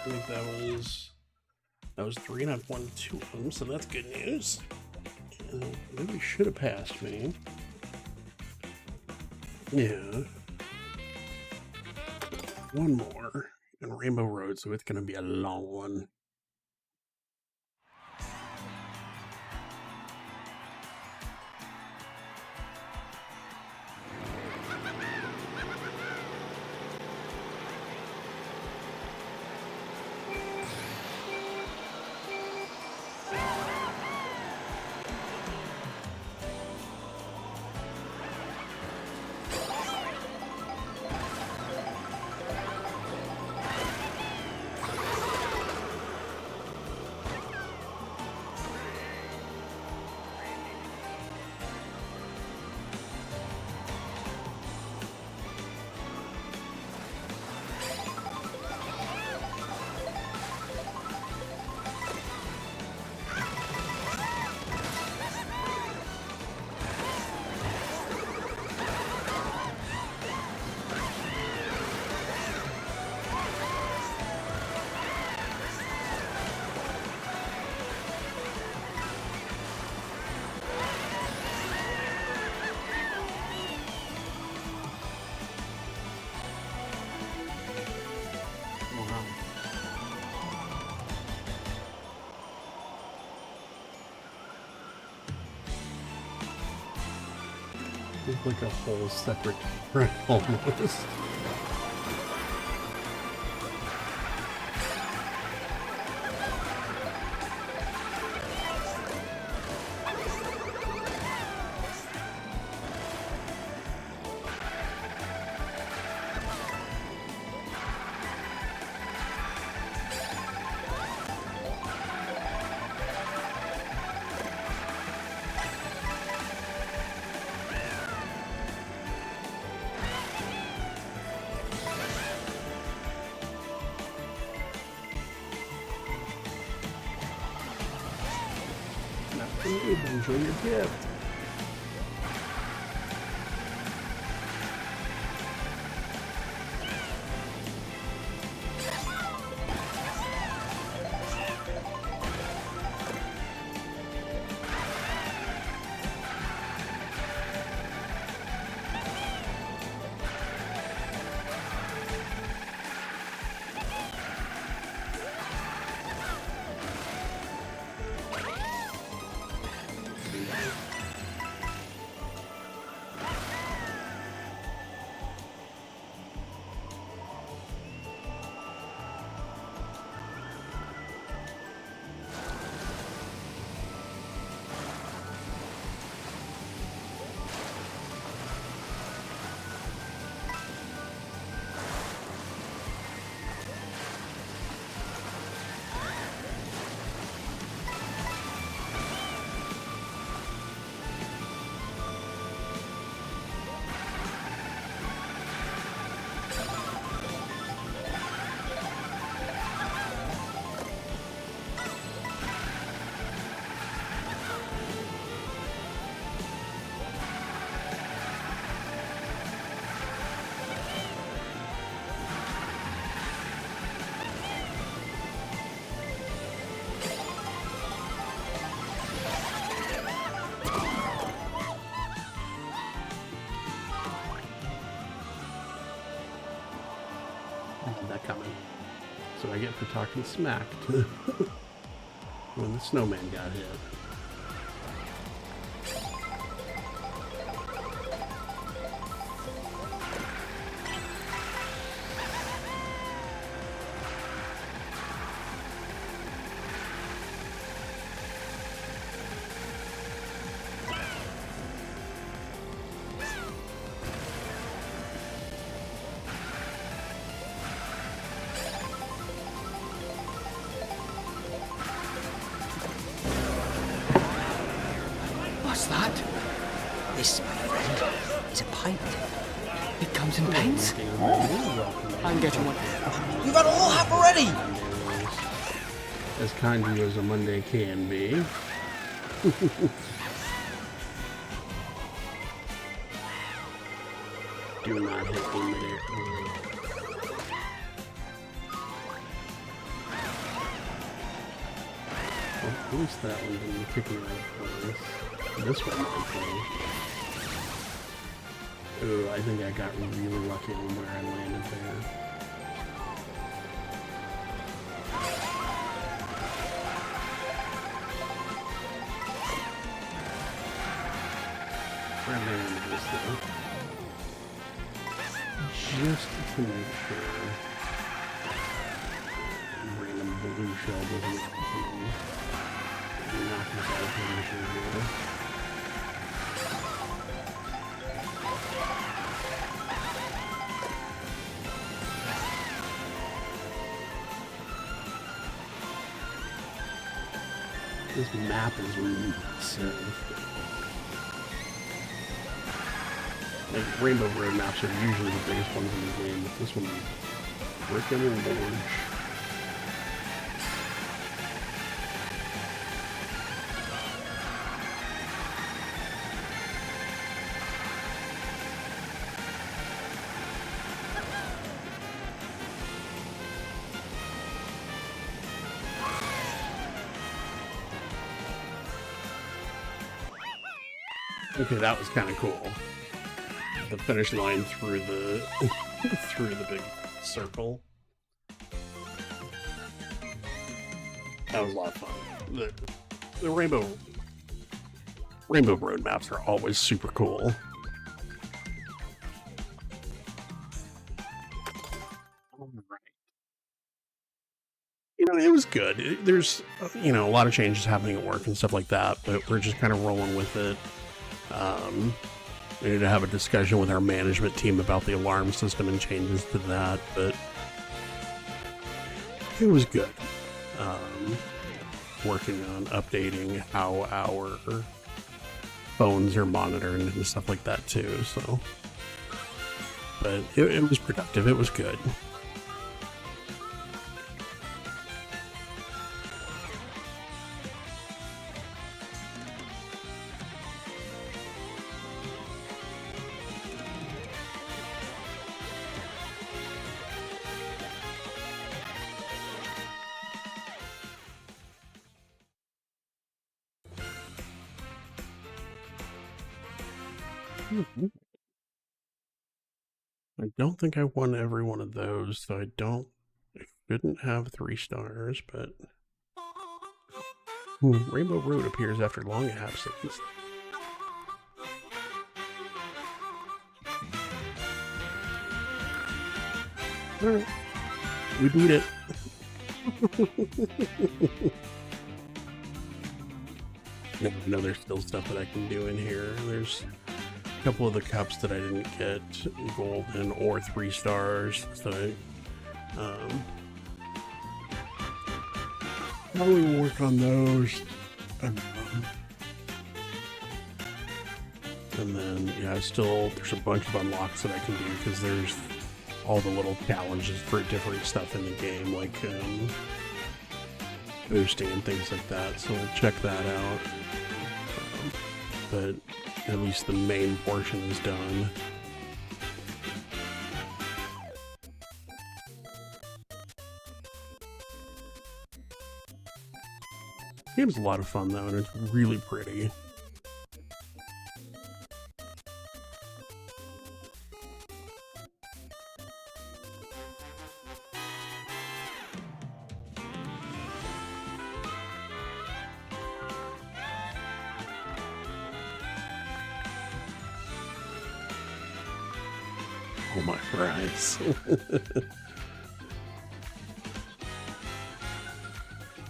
I think that was 3, and I've won 2 of them, so that's good news. Maybe should have passed me. Yeah. 1 more and Rainbow Road, so it's going to be a long one. It's like a whole separate track almost. Enjoy your gift. get for talking smack when the snowman got hit. What's that? This, my friend, is a pint. It comes in pints. I'm getting one. You got a whole half already! As kind of you as a Monday can be. Do not hit the midair. Well, at least that one didn't kick me out of place. This one might be. Ooh, I think I got really lucky on where I landed there. Where am I in this though? Just to make sure random blue shell doesn't knock us out of position here. This map is massive. Like, Rainbow Road maps are usually the biggest ones in the game, but this one is freaking large. Okay, that was kind of cool. The finish line through the through the big circle. That was a lot of fun. The Rainbow Road maps are always super cool. All right. You know, it was good. There's a lot of changes happening at work and stuff like that, but we're just kind of rolling with it. We need to have a discussion with our management team about the alarm system and changes to that, but it was good. Working on updating how our phones are monitored and stuff like that too, so. But it was productive, it was good. I don't think I won every one of those, so I couldn't have 3 stars, but Rainbow Road appears after long absence. Alright, we beat it. I know there's still stuff that I can do in here. There's a couple of the cups that I didn't get golden or 3 stars, so probably work on those. And then, yeah, there's a bunch of unlocks that I can do because there's all the little challenges for different stuff in the game, like boosting and things like that, so we'll check that out. But at least the main portion is done. The game's a lot of fun though, and it's really pretty. Oh my fries.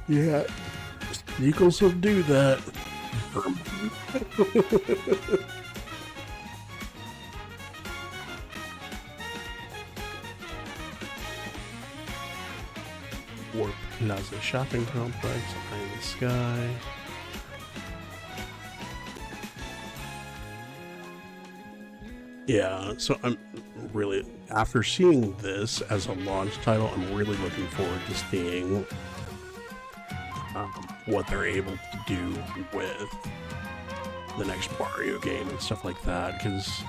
Yeah, sneakles will do that. Warp Plaza Shopping Complex, Eye in the Sky. Yeah, so I'm really, after seeing this as a launch title, I'm really looking forward to seeing what they're able to do with the next Mario game and stuff like that, because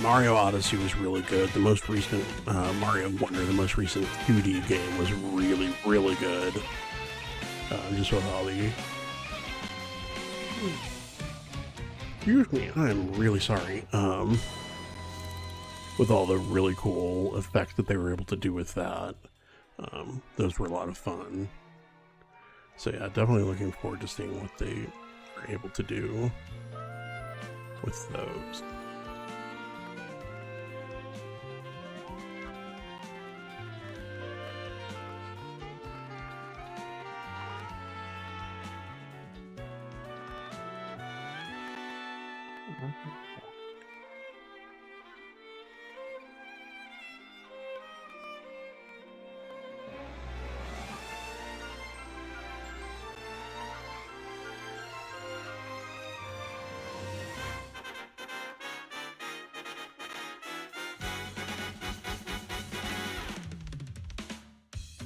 Mario Odyssey was really good. The most recent Mario Wonder, the most recent 2D game, was really, really good. Just with all the... Excuse me, I'm really sorry. With all the really cool effects that they were able to do with that. Those were a lot of fun. So yeah, definitely looking forward to seeing what they are able to do with those.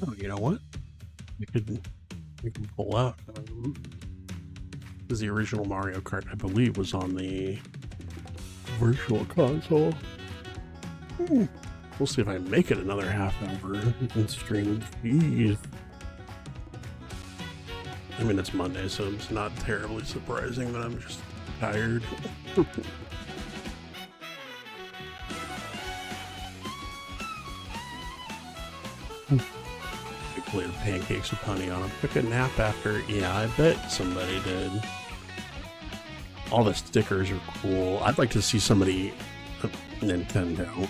Oh, you know what? We can pull out. Because the original Mario Kart, I believe, was on the Virtual Console. We'll see if I make it another half hour in stream. Jeez. I mean, it's Monday, so it's not terribly surprising that I'm just tired. Later pancakes with honey on them. Took a nap after. Yeah, I bet somebody did. All the stickers are cool. I'd like to see somebody, Nintendo,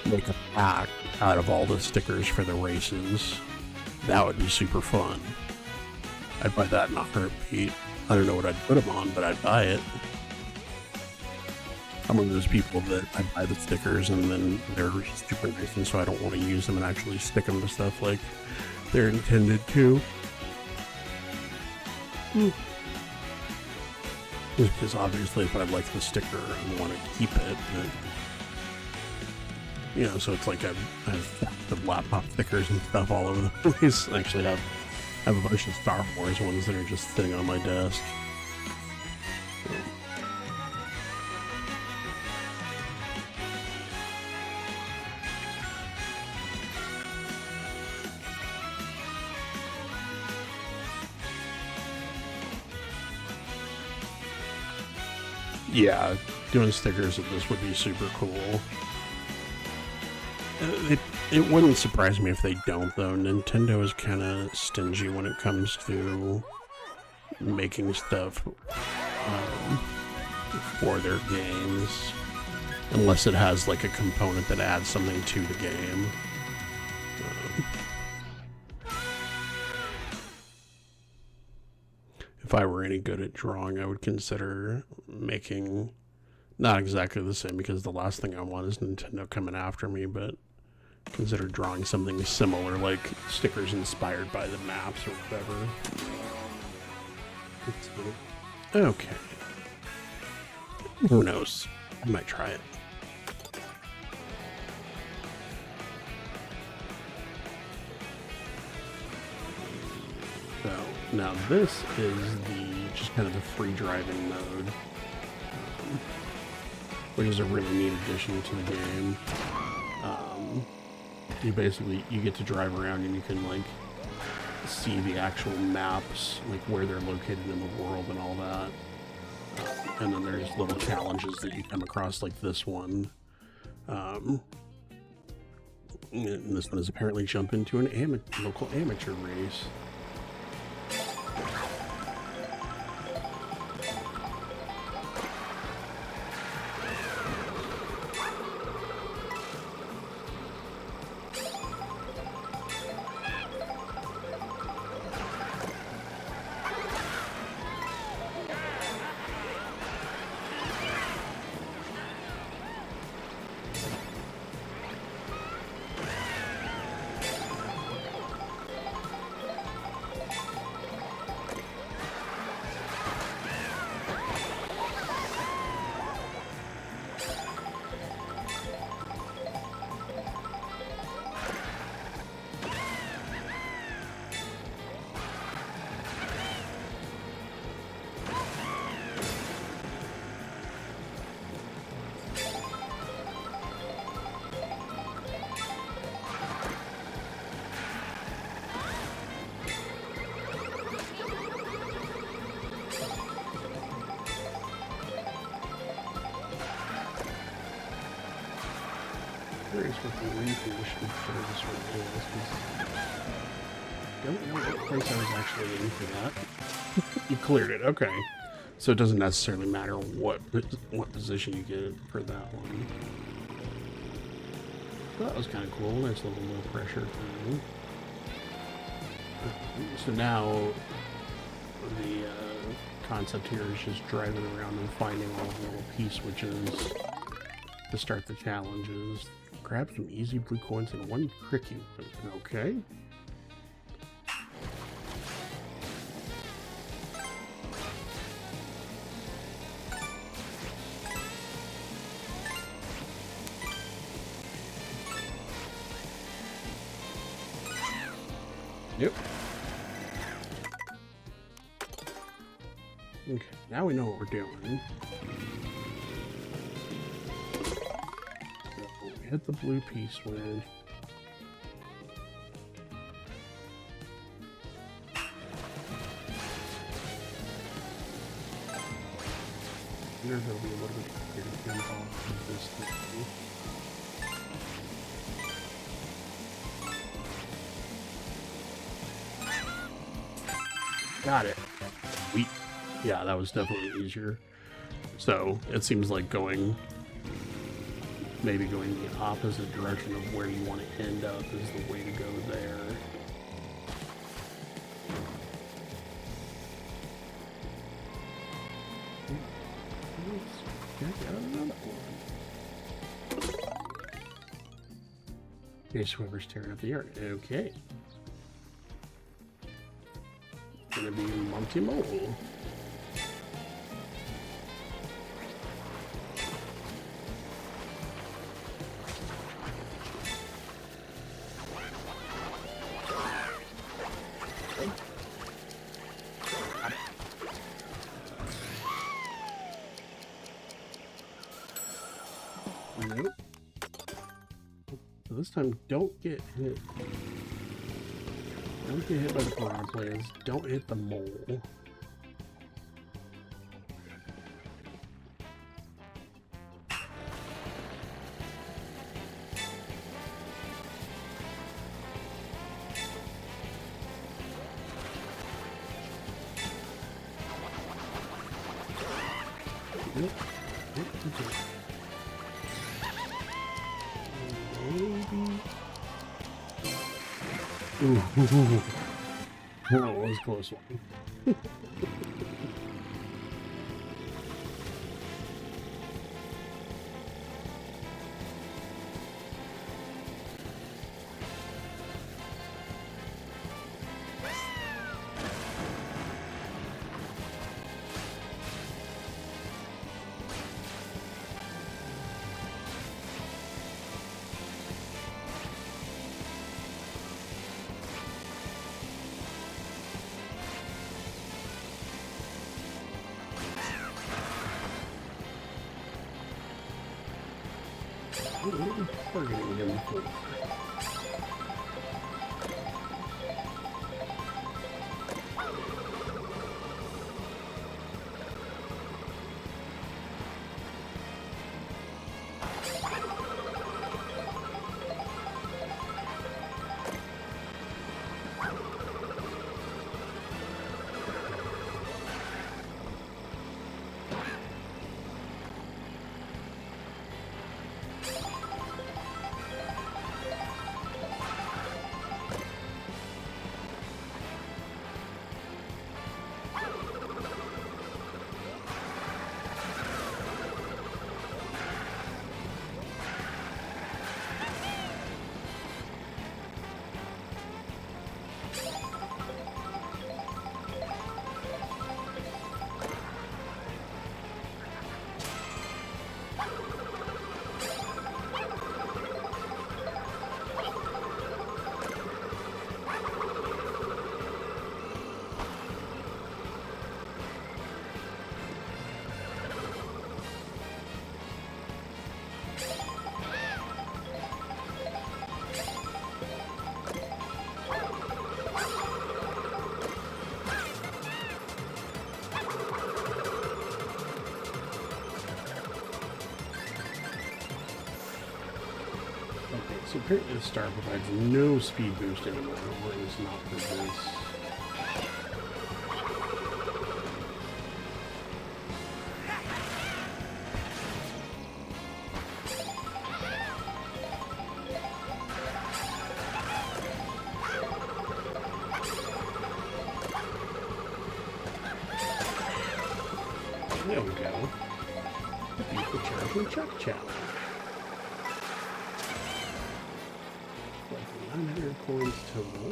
make a pack out of all the stickers for the races. That would be super fun. I'd buy that in a heartbeat. I don't know what I'd put them on, but I'd buy it. I'm one of those people that I buy the stickers and then they're super nice, and so I don't want to use them and actually stick them to stuff like they're intended to. Because obviously if I like the sticker, I want to keep it. But, you know, so it's like I have the laptop stickers and stuff all over the place. I actually have a bunch of Star Wars ones that are just sitting on my desk. So. Yeah, doing stickers of this would be super cool. It wouldn't surprise me if they don't, though. Nintendo is kind of stingy when it comes to making stuff for their games, unless it has like a component that adds something to the game. If I were any good at drawing, I would consider making, not exactly the same, because the last thing I want is Nintendo coming after me, but consider drawing something similar, like stickers inspired by the maps or whatever. Okay. Who knows? I might try it. So now this is just kind of the free driving mode, which is a really neat addition to the game. You get to drive around and you can like see the actual maps, like where they're located in the world and all that. And then there's little challenges that you come across, like this one. And this one is apparently jump into an local amateur race. curious what the reconditioned for this one is, because I don't know what place I was actually in for that. You cleared it, okay. So it doesn't necessarily matter what position you get for that one. That was kind of cool. Nice little low pressure thing. So now the concept here is just driving around and finding all the little P-switches to start the challenges. Grab some easy blue coins and one cricket. Okay. Yep. Okay, now we know what we're doing. So we hit the blue P-switch. I wonder if it'll be a little bit easier to jump off of this thing. Got it. Sweet. Yeah, that was definitely easier. So it seems like maybe going the opposite direction of where you want to end up is the way to go there. Let's check out another one. Okay, whoever's tearing up the yard. Okay. Gonna be Monty Mole. Nope. So this time, don't get hit. Don't get hit by the piranha players. Don't hit the mole. Nope. Maybe. Ooh. That was a close one. Targeting him for. So apparently the star provides no speed boost anymore, or at least not for this. There we go. Beat the charging chuck challenge. Like 900 coins total.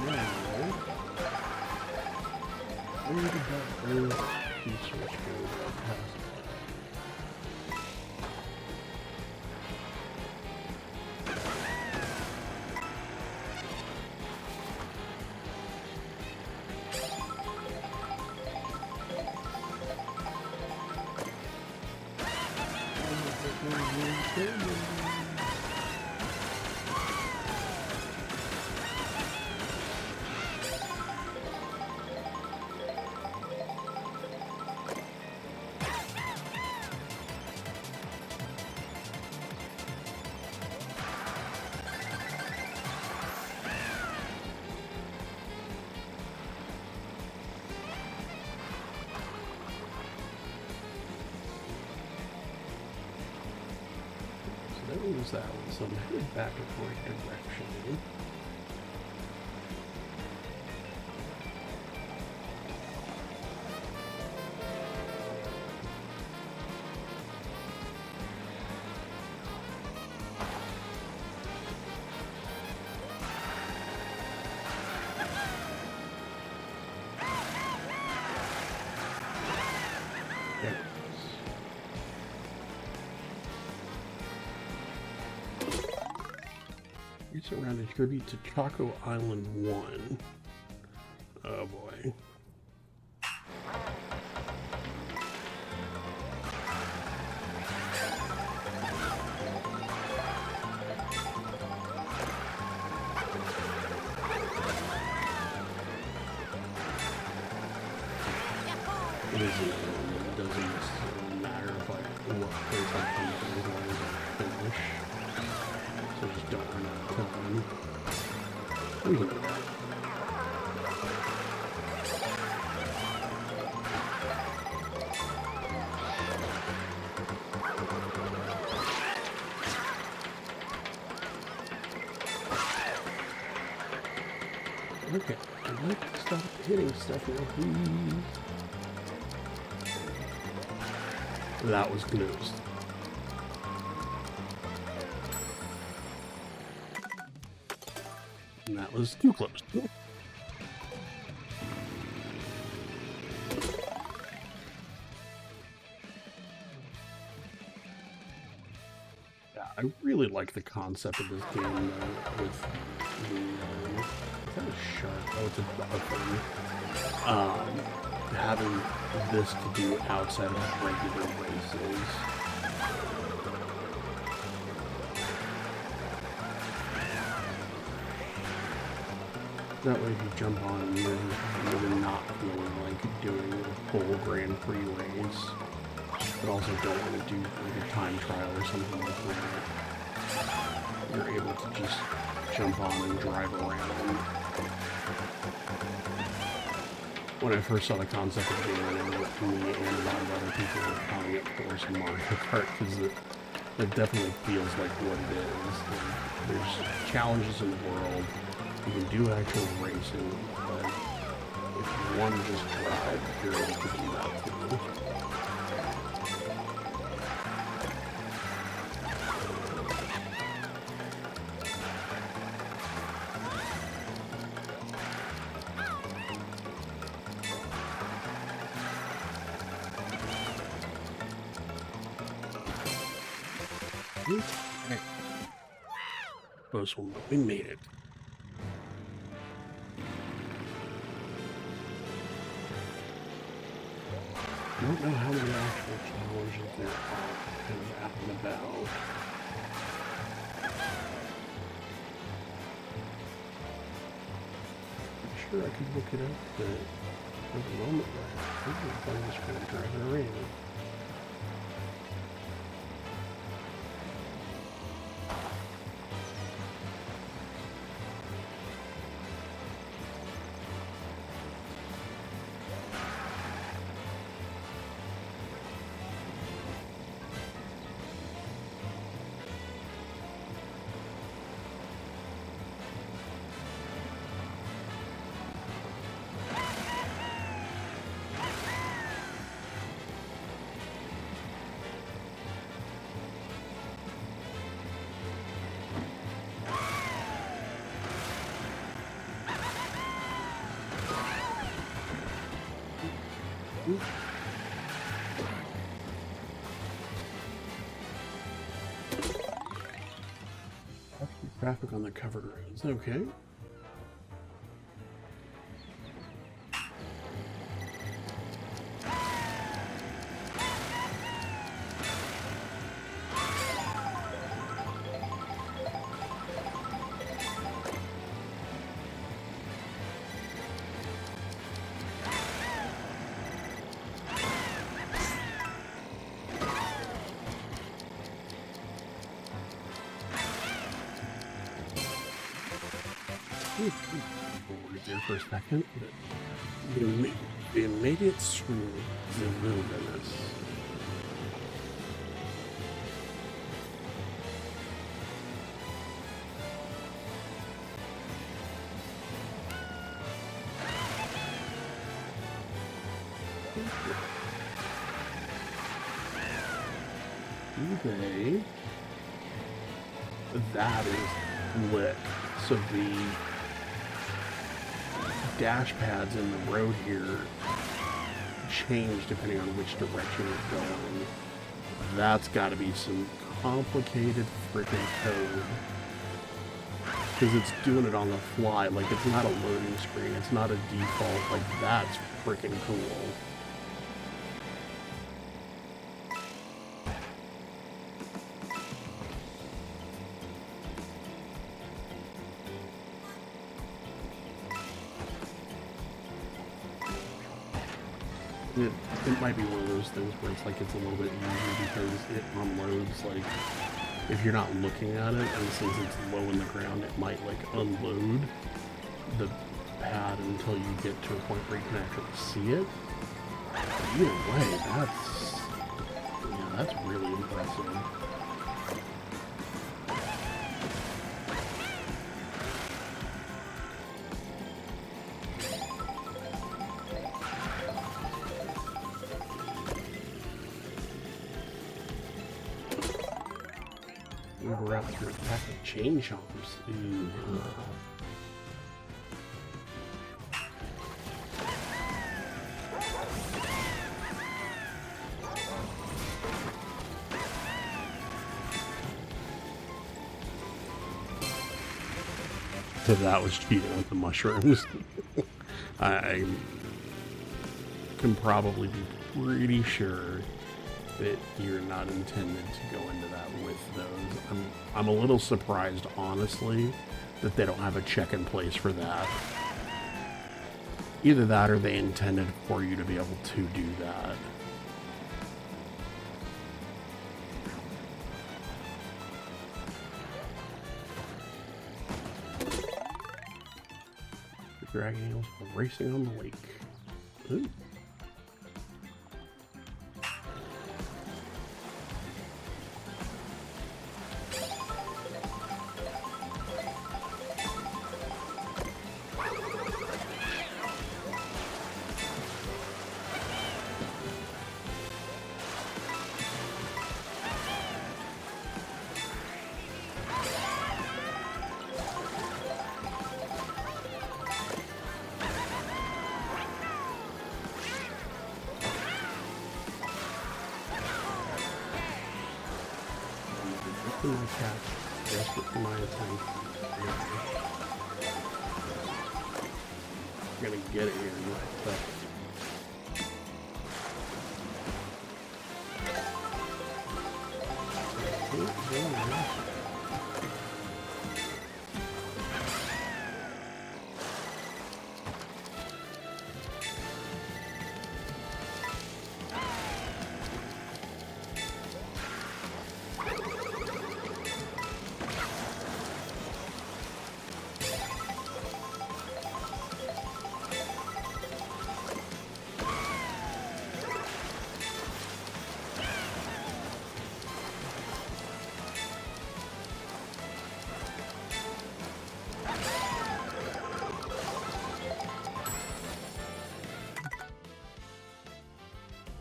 Now, where did that earth research go past that? That was that one, so I'm headed back in the right direction. There it is. It's around a tribute to Choco Island 1. Oh boy. It doesn't necessarily matter if what place I come to as long as I finish. So just don't run out of time. We can do that. Okay, I'd like to stop hitting stuff now, please. That was gnoosed. And that was too close. Yeah, I really like the concept of this game with the kind of shark. Oh, it's a thing. Having this to do outside of regular races. That way if you jump on, you're not feeling like doing a full Grand Prix race, but also don't want to do like a time trial or something like that. You're able to just jump on and drive around. When I first saw the concept of the game, I know me and a lot of other people were calling it for some Mario Kart, because it definitely feels like what it is. Like, there's challenges in the world. You can do actual racing, but if you want to just drive, you're able to do that too. Okay. Close one, but we made it. I don't know how many actual challenges there are kind of out and about. I'm sure I could look it up, but at the moment, I'm just going to drive it around. Traffic on the covered roads. Okay. There for a second, but we made it through the wilderness. Okay. That is lit. So the dash pads in the road here change depending on which direction you're going. That's got to be some complicated freaking code. Because it's doing it on the fly. Like, it's not a loading screen. It's not a default. Like, that's freaking cool. It might be one of those things where it's like it's a little bit easier because it unloads, like, if you're not looking at it, and since it's low in the ground, it might, like, unload the pad until you get to a point where you can actually see it. But either way, that's really impressive. We're out through a pack of chain chompers. So that was cheating with the mushrooms. I can probably be pretty sure that you're not intended to go into that with those. I'm a little surprised, honestly, that they don't have a check in place for that. Either that or they intended for you to be able to do that. The dragon eels are racing on the lake. Ooh. My cat, desperate for my attention. I'm gonna get it here in a second.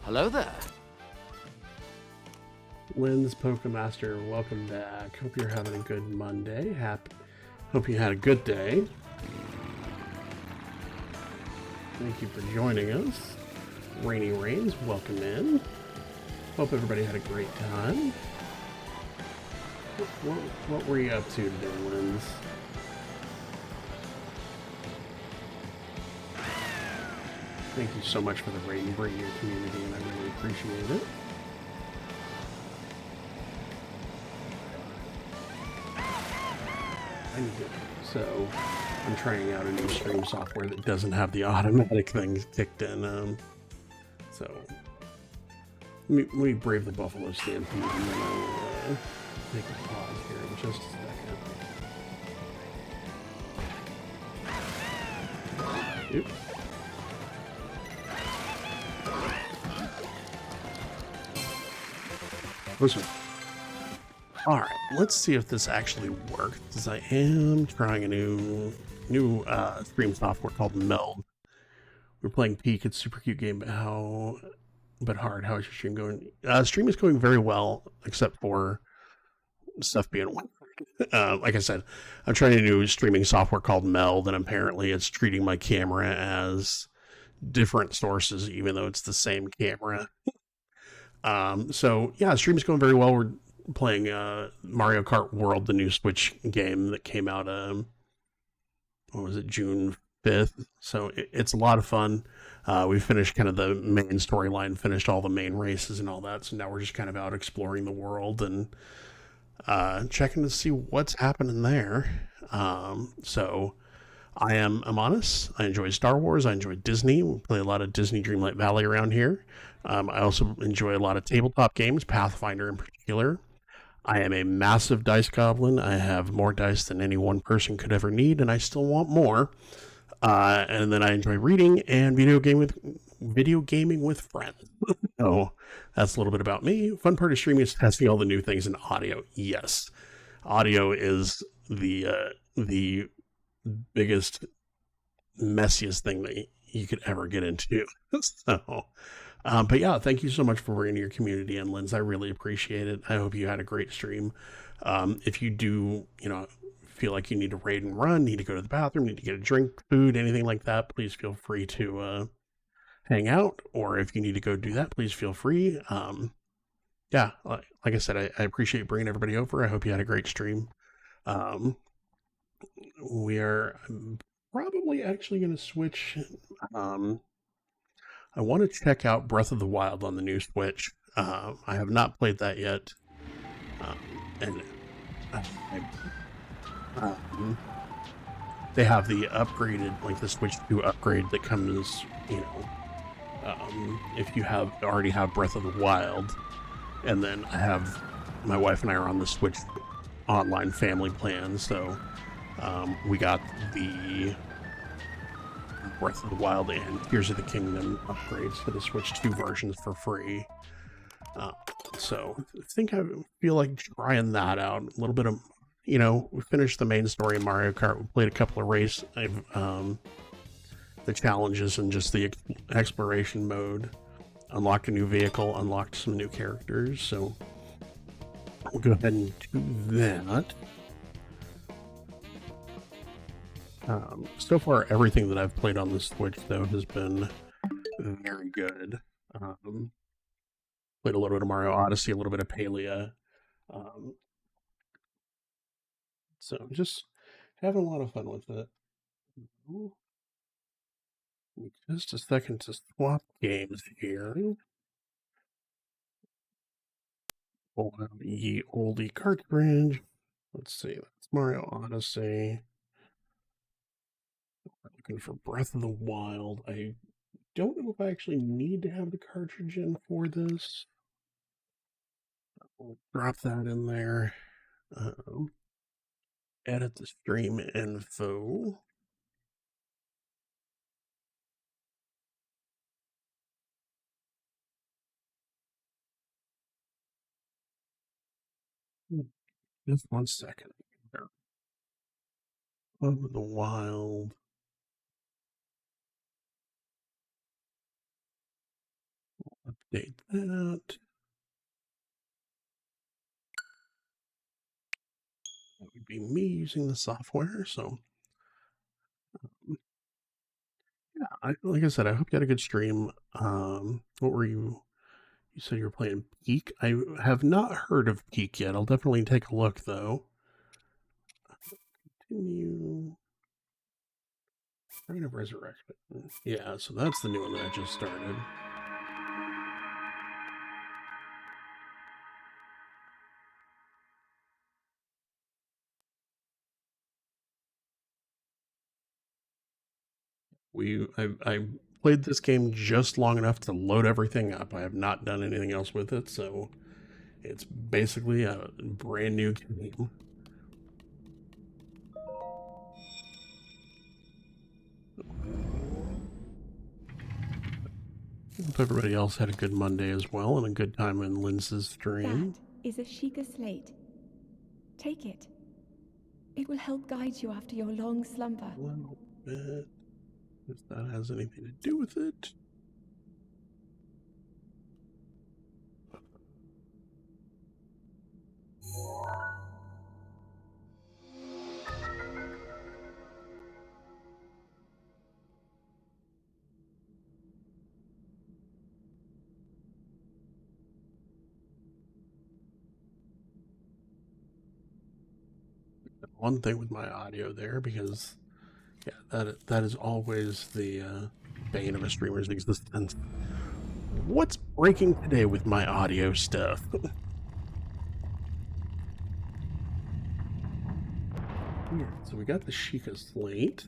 Hello there. Wynn's Pokemaster, welcome back. Hope you're having a good Monday. Hope you had a good day. Thank you for joining us. Rainy Rains, welcome in. Hope everybody had a great time. What were you up to today, Linz? Thank you so much for the raid and bringing your community, and I really appreciate it. So I'm trying out a new stream software that doesn't have the automatic things kicked in. So let me brave the Buffalo Stampede, and then I'll take a pause here in just a second. Oop. Listen. Alright, let's see if this actually works, because I am trying a new stream software called Meld. We're playing Peak. It's a super cute game, but hard. How is your stream going? Stream is going very well, except for stuff being weird. Like I said, I'm trying a new streaming software called Meld, and apparently it's treating my camera as different sources, even though it's the same camera. So yeah, stream is going very well. We're playing Mario Kart World, the new Switch game that came out, what was it, June 5th? So it's a lot of fun. We finished kind of the main storyline, finished all the main races and all that, so now we're just kind of out exploring the world and checking to see what's happening there. So I'm Amonis. I enjoy Star Wars. I enjoy Disney. We play a lot of Disney Dreamlight Valley around here. I also enjoy a lot of tabletop games, Pathfinder in particular. I am a massive dice goblin. I have more dice than any one person could ever need, and I still want more. And then I enjoy reading and video gaming with friends. So that's a little bit about me. Fun part of streaming is testing all the new things in audio. Yes, audio is the biggest, messiest thing that you could ever get into. So, but yeah, thank you so much for bringing your community in, Linz. I really appreciate it. I hope you had a great stream. If you do, feel like you need to raid and run, need to go to the bathroom, need to get a drink, food, anything like that, please feel free to hang out. Or if you need to go do that, please feel free. Yeah, like I said, I appreciate bringing everybody over. I hope you had a great stream. We are probably actually going to switch. I want to check out Breath of the Wild on the new Switch. I have not played that yet. And they have the upgraded, like the Switch 2 upgrade that comes, if you already have Breath of the Wild. And then my wife and I are on the Switch online family plan, so we got the Breath of the Wild and Tears of the Kingdom upgrades for the Switch 2 versions for free. So I feel like trying that out. A little bit of, we finished the main story in Mario Kart. We played a couple of the challenges and just the exploration mode. Unlocked a new vehicle, unlocked some new characters. So we'll go ahead and do that. So far, everything that I've played on the Switch, though, has been very good. Played a little bit of Mario Odyssey, a little bit of Palia. So I'm just having a lot of fun with it. Just a second to swap games here. Pull out the oldie cartridge. Let's see, that's Mario Odyssey. Looking for Breath of the Wild. I don't know if I actually need to have the cartridge in for this. I'll drop that in there. Edit the stream info. Just 1 second. Of the Wild. Update that. That would be me using the software, so Yeah, like I said, I hope you had a good stream. What were you? You said you were playing Peak. I have not heard of Peak yet. I'll definitely take a look though. Continue. Reign of Resurrection. Yeah, so that's the new one that I just started. I played this game just long enough to load everything up. I have not done anything else with it, so it's basically a brand new game. Hope everybody else had a good Monday as well and a good time in Linz's stream. That is a Sheikah slate. Take it. It will help guide you after your long slumber. A little bit. If that has anything to do with it. One thing with my audio there, because yeah, that is always the bane of a streamer's existence. What's breaking today with my audio stuff? Yeah, so we got the Sheikah slate.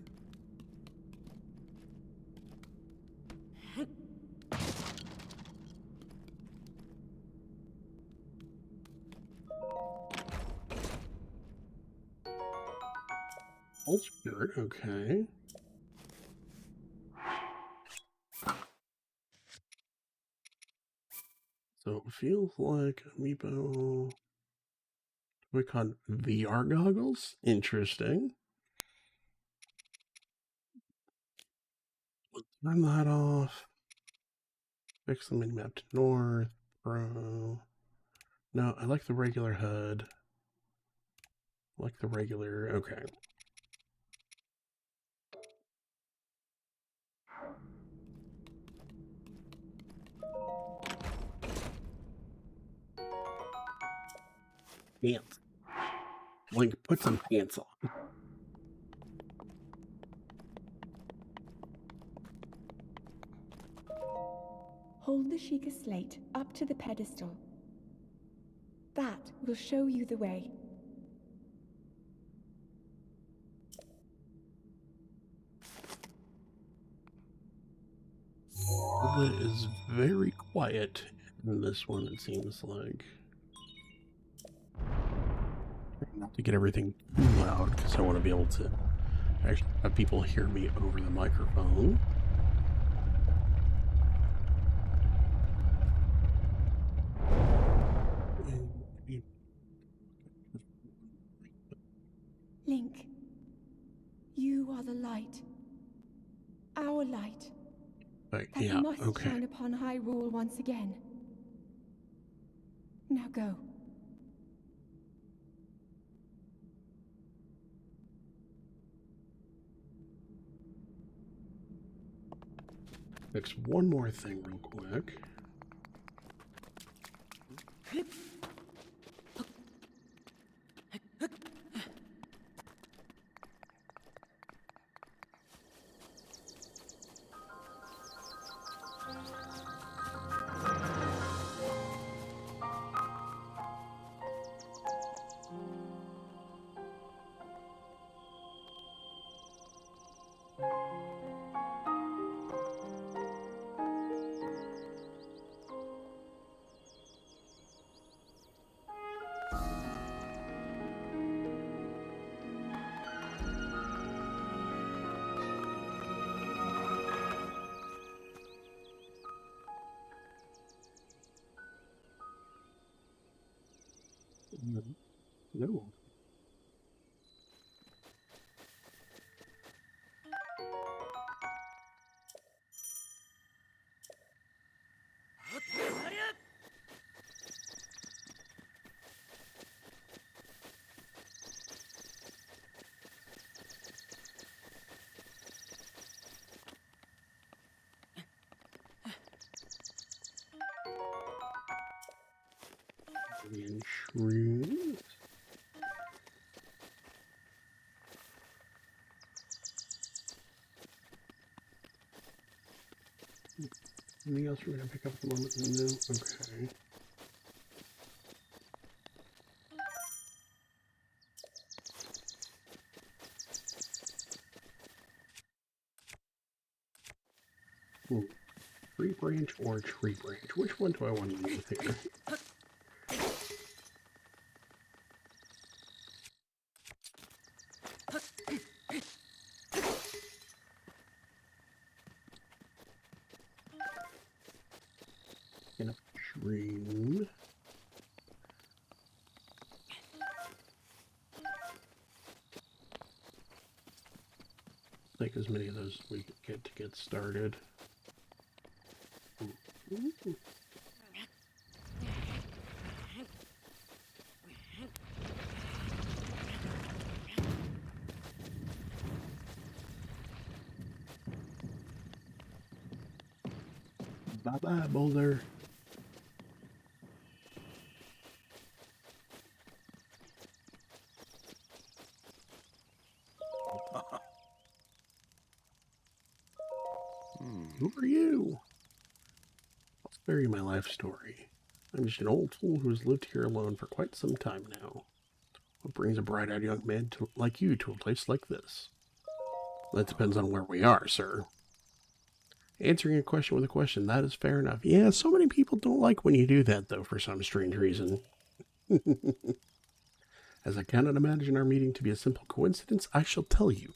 Old Spirit, okay. So it feels like Amiibo Toy-Con VR goggles. Interesting. Let's turn that off. Fix the mini-map to north. Pro. No, I like the regular HUD. I like the regular. Okay. Pants. Link, put some pants on. Hold the Sheikah slate up to the pedestal. That will show you the way. Zelda is very quiet in this one, it seems like. Not to get everything too loud, because I want to be able to actually have people hear me over the microphone. Link, you are the light. Our light. That yeah, must okay. shine upon Hyrule once again. Now go. Fix one more thing real quick. No. shrooms. Anything else we're going to pick up at the moment? No? Okay. Tree branch or tree branch? Which one do I want to use here? Enough dream. Take as many of those as we can get started. Ooh. Bye-bye, boulder. Who are you? I'll spare you my life story. I'm just an old fool who's lived here alone for quite some time now. What brings a bright-eyed young man like you to a place like this? That depends on where we are, sir. Answering a question with a question, that is fair enough. Yeah, so many people don't like when you do that, though, for some strange reason. As I cannot imagine our meeting to be a simple coincidence, I shall tell you.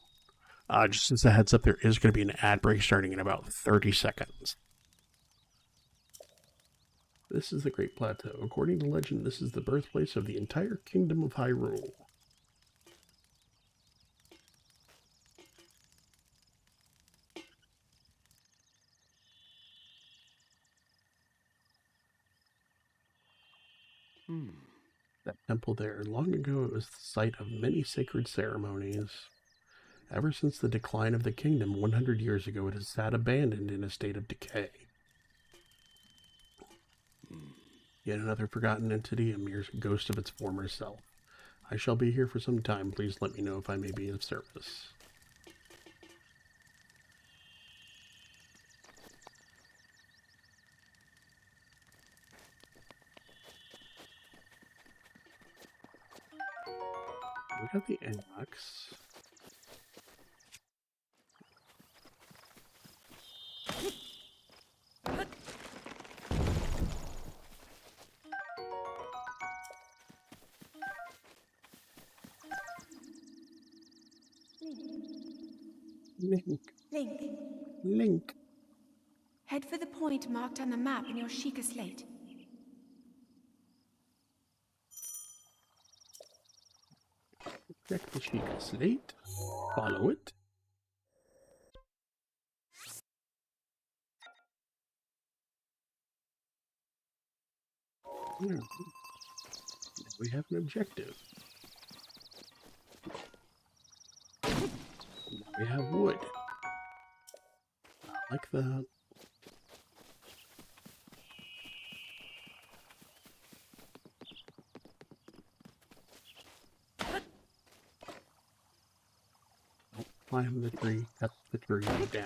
Just as a heads up, there is going to be an ad break starting in about 30 seconds. This is the Great Plateau. According to legend, this is the birthplace of the entire kingdom of Hyrule. That temple there, long ago it was the site of many sacred ceremonies. Ever since the decline of the kingdom 100 years ago, it has sat abandoned in a state of decay. Yet another forgotten entity, a mere ghost of its former self. I shall be here for some time. Please let me know if I may be of service. We got the inbox. Link. Head for the point marked on the map in your Sheikah slate. Check the Sheikah slate. Follow it. Now we have an objective. Now we have wood. Like that. Climb the tree, cut the tree down.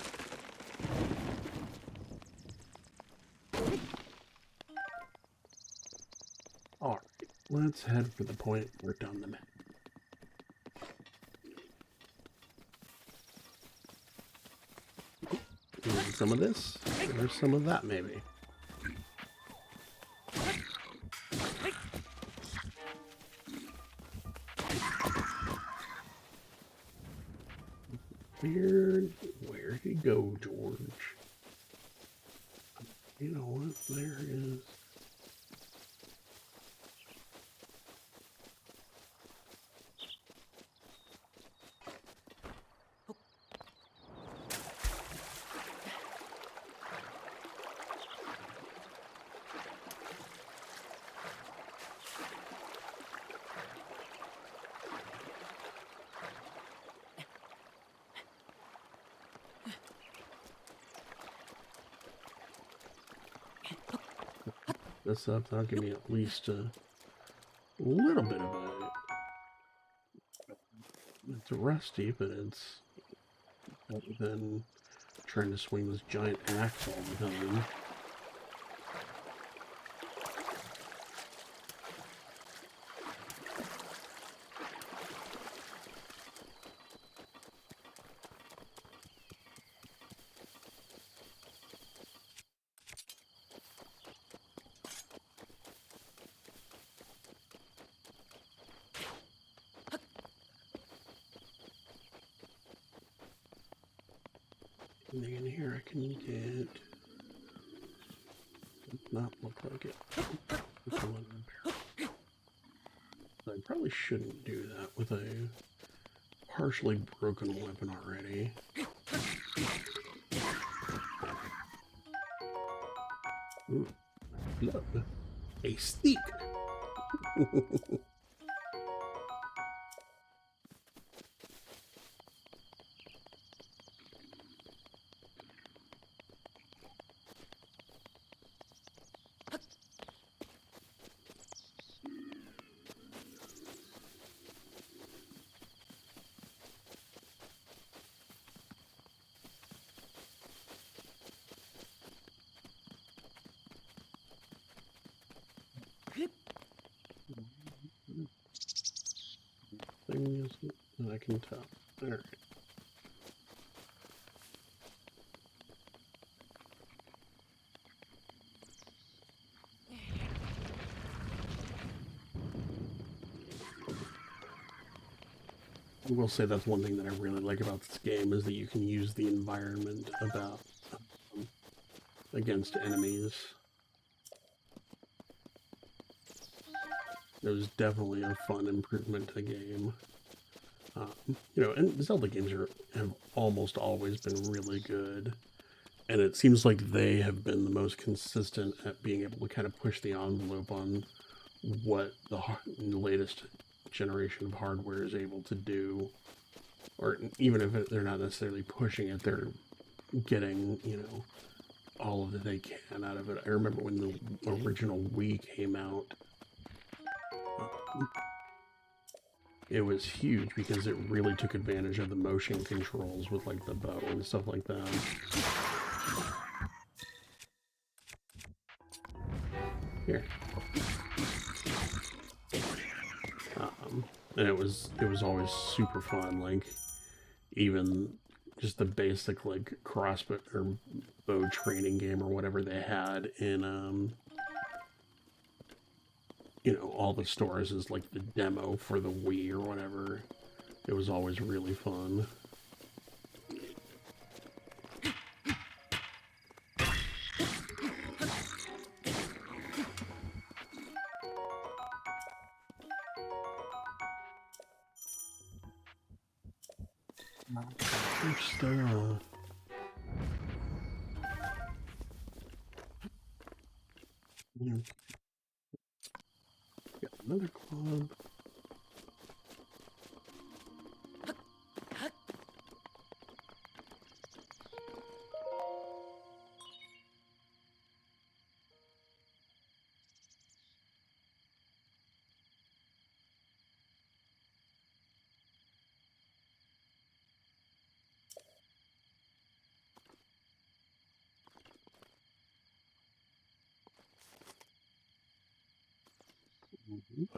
Alright, let's head for the point marked on the map. Some of this, or some of that, maybe. Where'd he go, George? You know what? There is. This up, that'll give me at least little bit of a... It's rusty, but it's better than trying to swing this giant axe all the time. Anything in here I can get? Does not look like it. I probably shouldn't do that with a partially broken weapon already. Ooh, blood. A steak! Thing isn't, I can tell. Alright. I will say that's one thing that I really like about this game is that you can use the environment about against enemies. It was definitely a fun improvement to the game. You know, and Zelda games have almost always been really good, and it seems like they have been the most consistent at being able to kind of push the envelope on what the latest generation of hardware is able to do, or even if they're not necessarily pushing it, they're getting, you know, all of that they can out of it. I remember when the original Wii came out, it was huge because it really took advantage of the motion controls with like the bow and stuff like that. Here. And it was always super fun, like even just the basic like crossbow or bow training game or whatever they had in you know, all the stores as like the demo for the Wii or whatever. It was always really fun. Stuff. Got another club.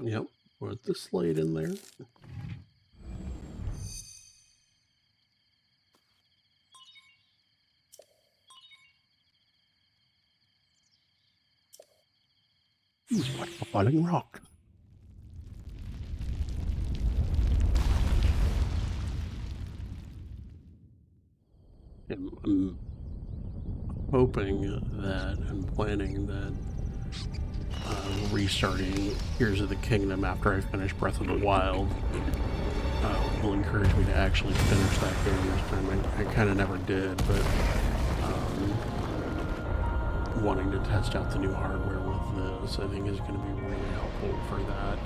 Yep, put the slate in there. What a falling rock. I'm hoping that and planning that restarting Tears of the Kingdom after I finish Breath of the Wild will encourage me to actually finish that game this time. I kind of never did, but wanting to test out the new hardware with this, I think is going to be really helpful for that.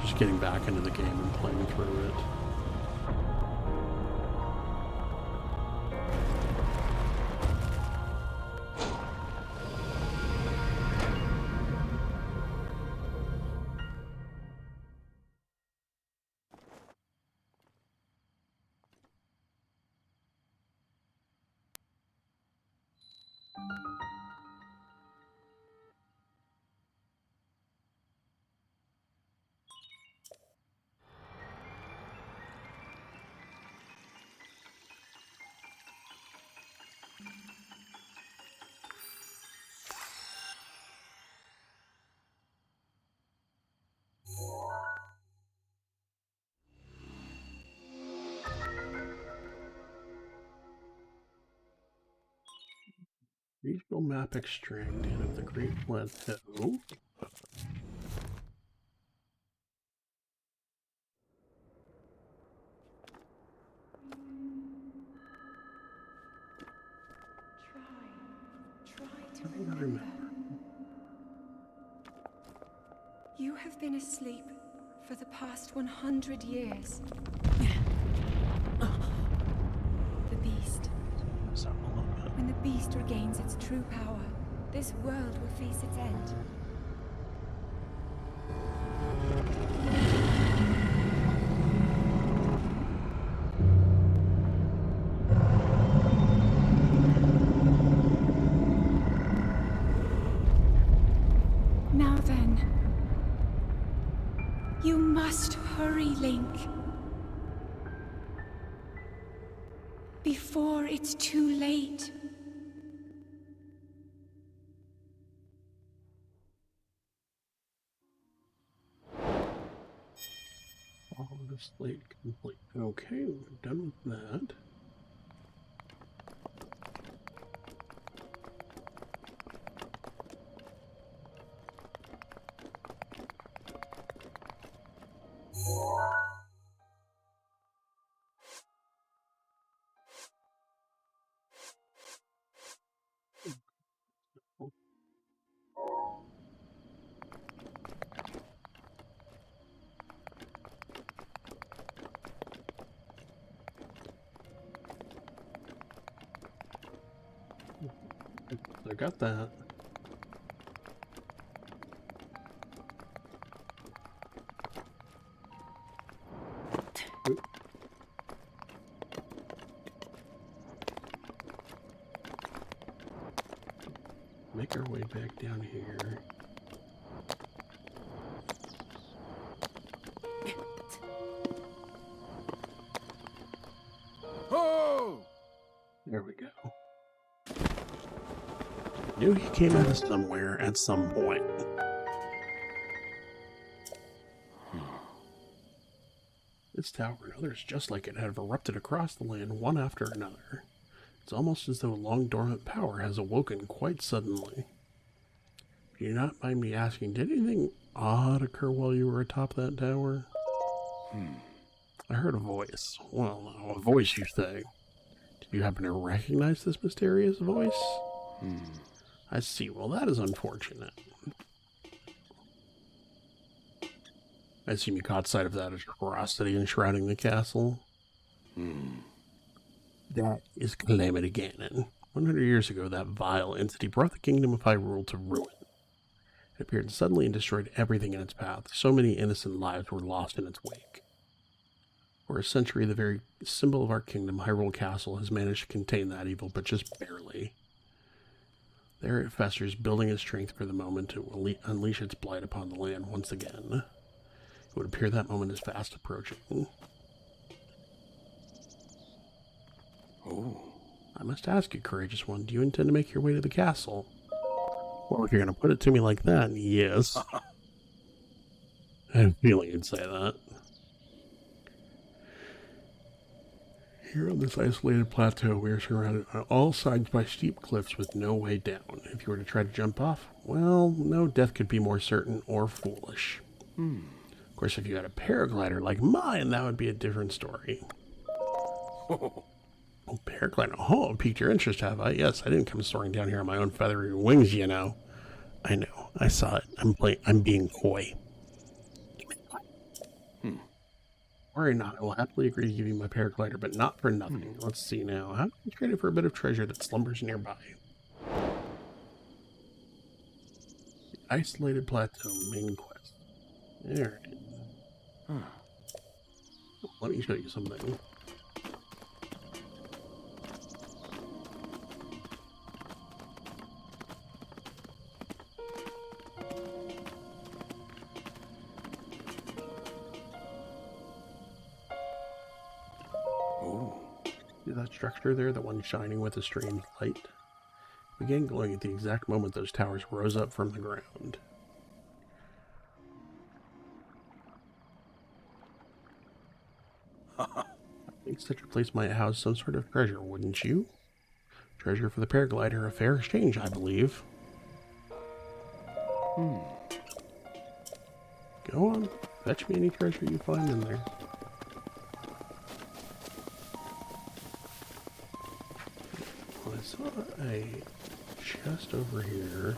Just getting back into the game and playing through it. Regional map extracted of the Great Plateau. Try to remember. You have been asleep for the past 100 years. The beast. When the beast regains its true power, this world will face its end. Now then, you must hurry, Link. Before it's too late. All the slate complete. Okay, we're done with that. I got that. Oop. Make our way back down here. Oh! There we go. Knew he came out of somewhere at some point. This tower and others just like it have erupted across the land one after another. It's almost as though a long dormant power has awoken quite suddenly. Do you not mind me asking, did anything odd occur while you were atop that tower? I heard a voice. Well, a voice, you say. Did you happen to recognize this mysterious voice? I see. Well, that is unfortunate. I assume you caught sight of that atrocity enshrouding the castle. That is Calamity Ganon. 100 years ago, that vile entity brought the kingdom of Hyrule to ruin. It appeared suddenly and destroyed everything in its path. So many innocent lives were lost in its wake. For a century, the very symbol of our kingdom, Hyrule Castle, has managed to contain that evil, but just barely. There it festers, building its strength for the moment to unleash its blight upon the land once again. It would appear that moment is fast approaching. Oh. I must ask you, courageous one, do you intend to make your way to the castle? Well, if you're going to put it to me like that, yes. I had a feeling you'd say that. Here on this isolated plateau, we are surrounded on all sides by steep cliffs with no way down. If you were to try to jump off, well, no death could be more certain or foolish. Of course, if you had a paraglider like mine, that would be a different story. Oh, paraglider. Oh, piqued your interest, have I? Yes, I didn't come soaring down here on my own feathery wings, you know. I know. I saw it. I'm being coy. Worry not. I will happily agree to give you my paraglider, but not for nothing. Let's see now. How can I trade it for a bit of treasure that slumbers nearby? The isolated plateau main quest. There it is. Let me show you something. See that structure there, the one shining with a strange light? It began glowing at the exact moment those towers rose up from the ground. I think such a place might house some sort of treasure, wouldn't you? Treasure for the paraglider, a fair exchange, I believe. Go on, fetch me any treasure you find in there. Well, I saw a chest over here.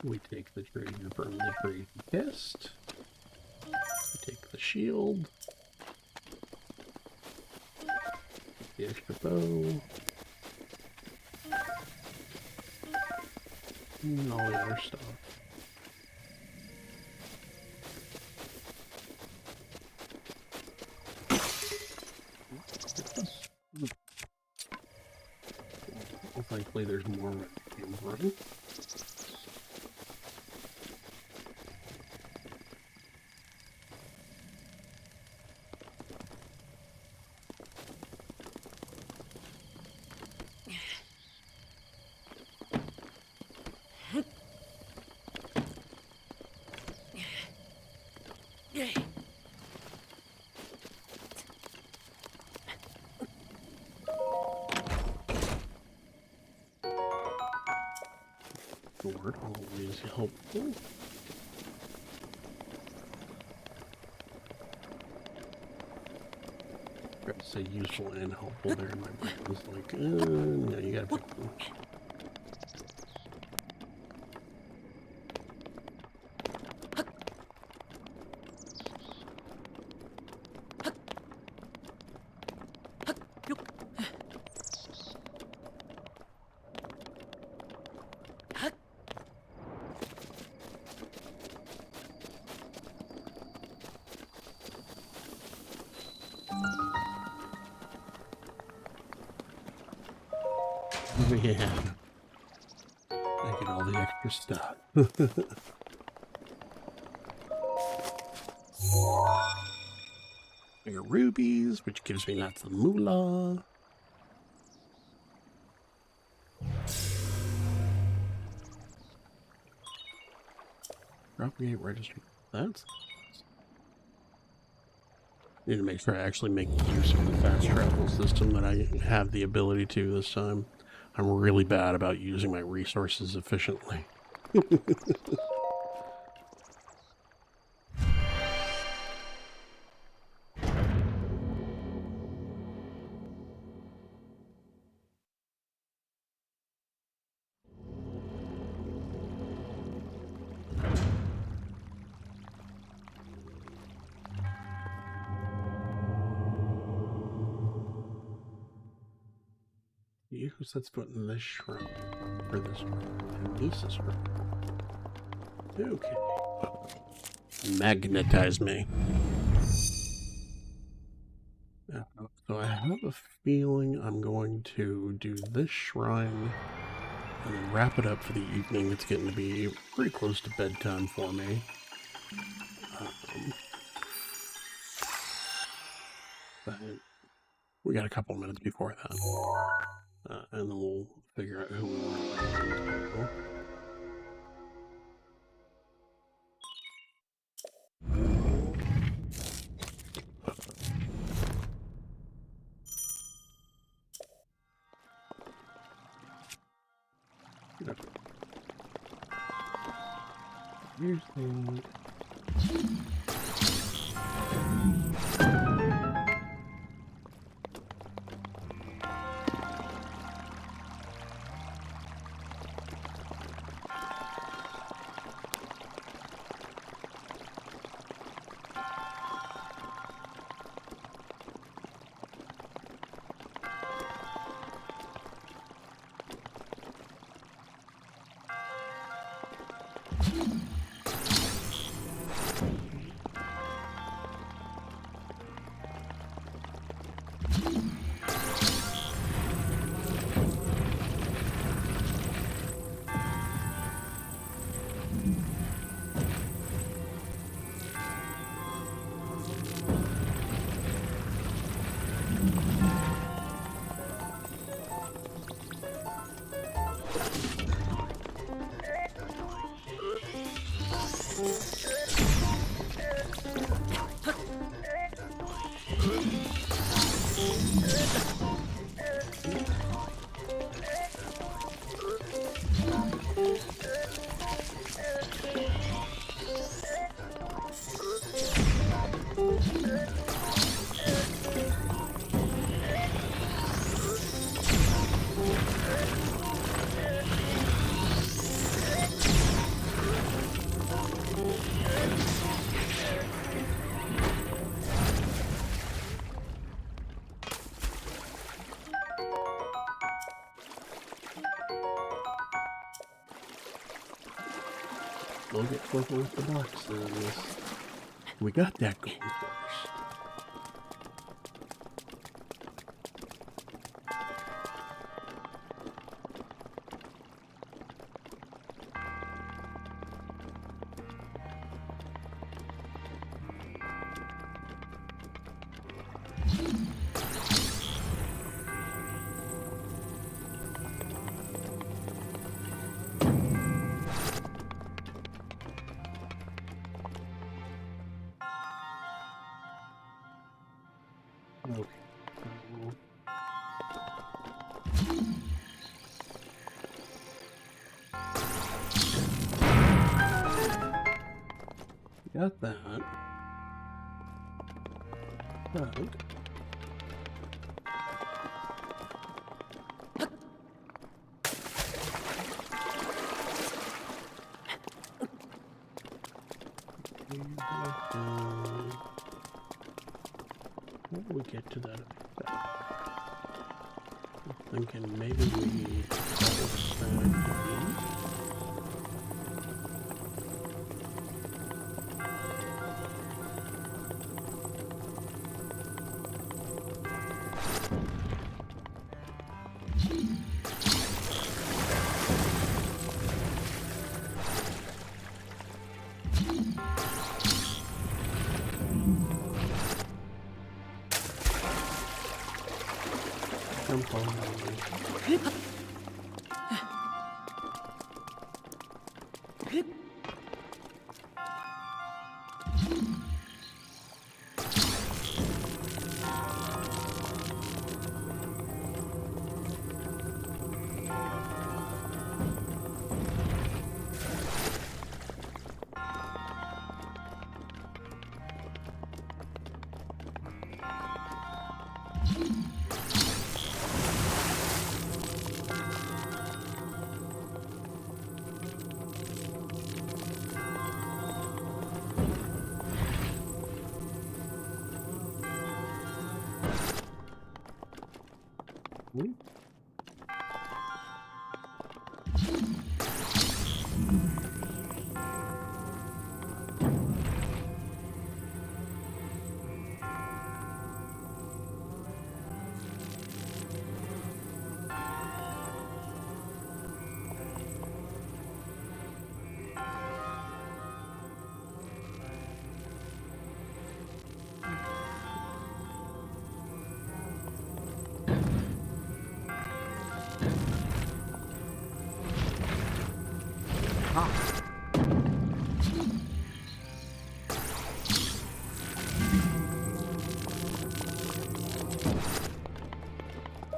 We take the treasure from the crazy chest. We take the shield. The extra bow. And all the other stuff. Well, thankfully there's more room. Sword, always helpful. I to say useful and helpful there. My brain was like, no, you gotta pick one. Yeah. I get all the extra stuff. I got rubies, which gives me lots of moolah. Propagate registry. That's... Need to make sure I actually make use of the fast travel system that I have the ability to this time. I'm really bad about using my resources efficiently. You who sets foot in this shrine, or this Nisa's shrine. Okay. Magnetize me. So I have a feeling I'm going to do this shrine and then wrap it up for the evening. It's getting to be pretty close to bedtime for me. But we got a couple minutes before that. And then we'll figure out who we want to land into. Here's the... Still get closer with the boxes. We got that going first. Okay. Got that. But how do we get to that effect? I'm thinking maybe we double stack these. Jump on.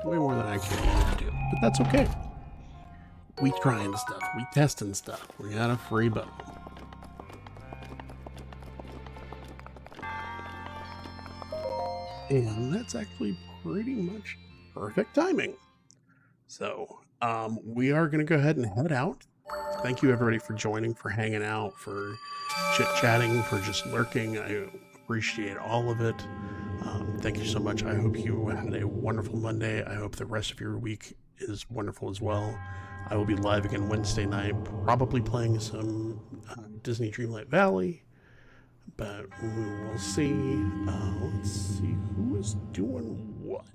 Way more than I can do, but that's okay. We trying stuff, we testing stuff. We got a free bow. And that's actually pretty much perfect timing. So, we are going to go ahead and head out. Thank you everybody for joining, for hanging out, for chit-chatting, for just lurking. I appreciate all of it. Thank you so much. I hope you had a wonderful Monday. I hope the rest of your week is wonderful as well. I will be live again Wednesday night, probably playing some Disney Dreamlight Valley, but we will see. Let's see who is doing what.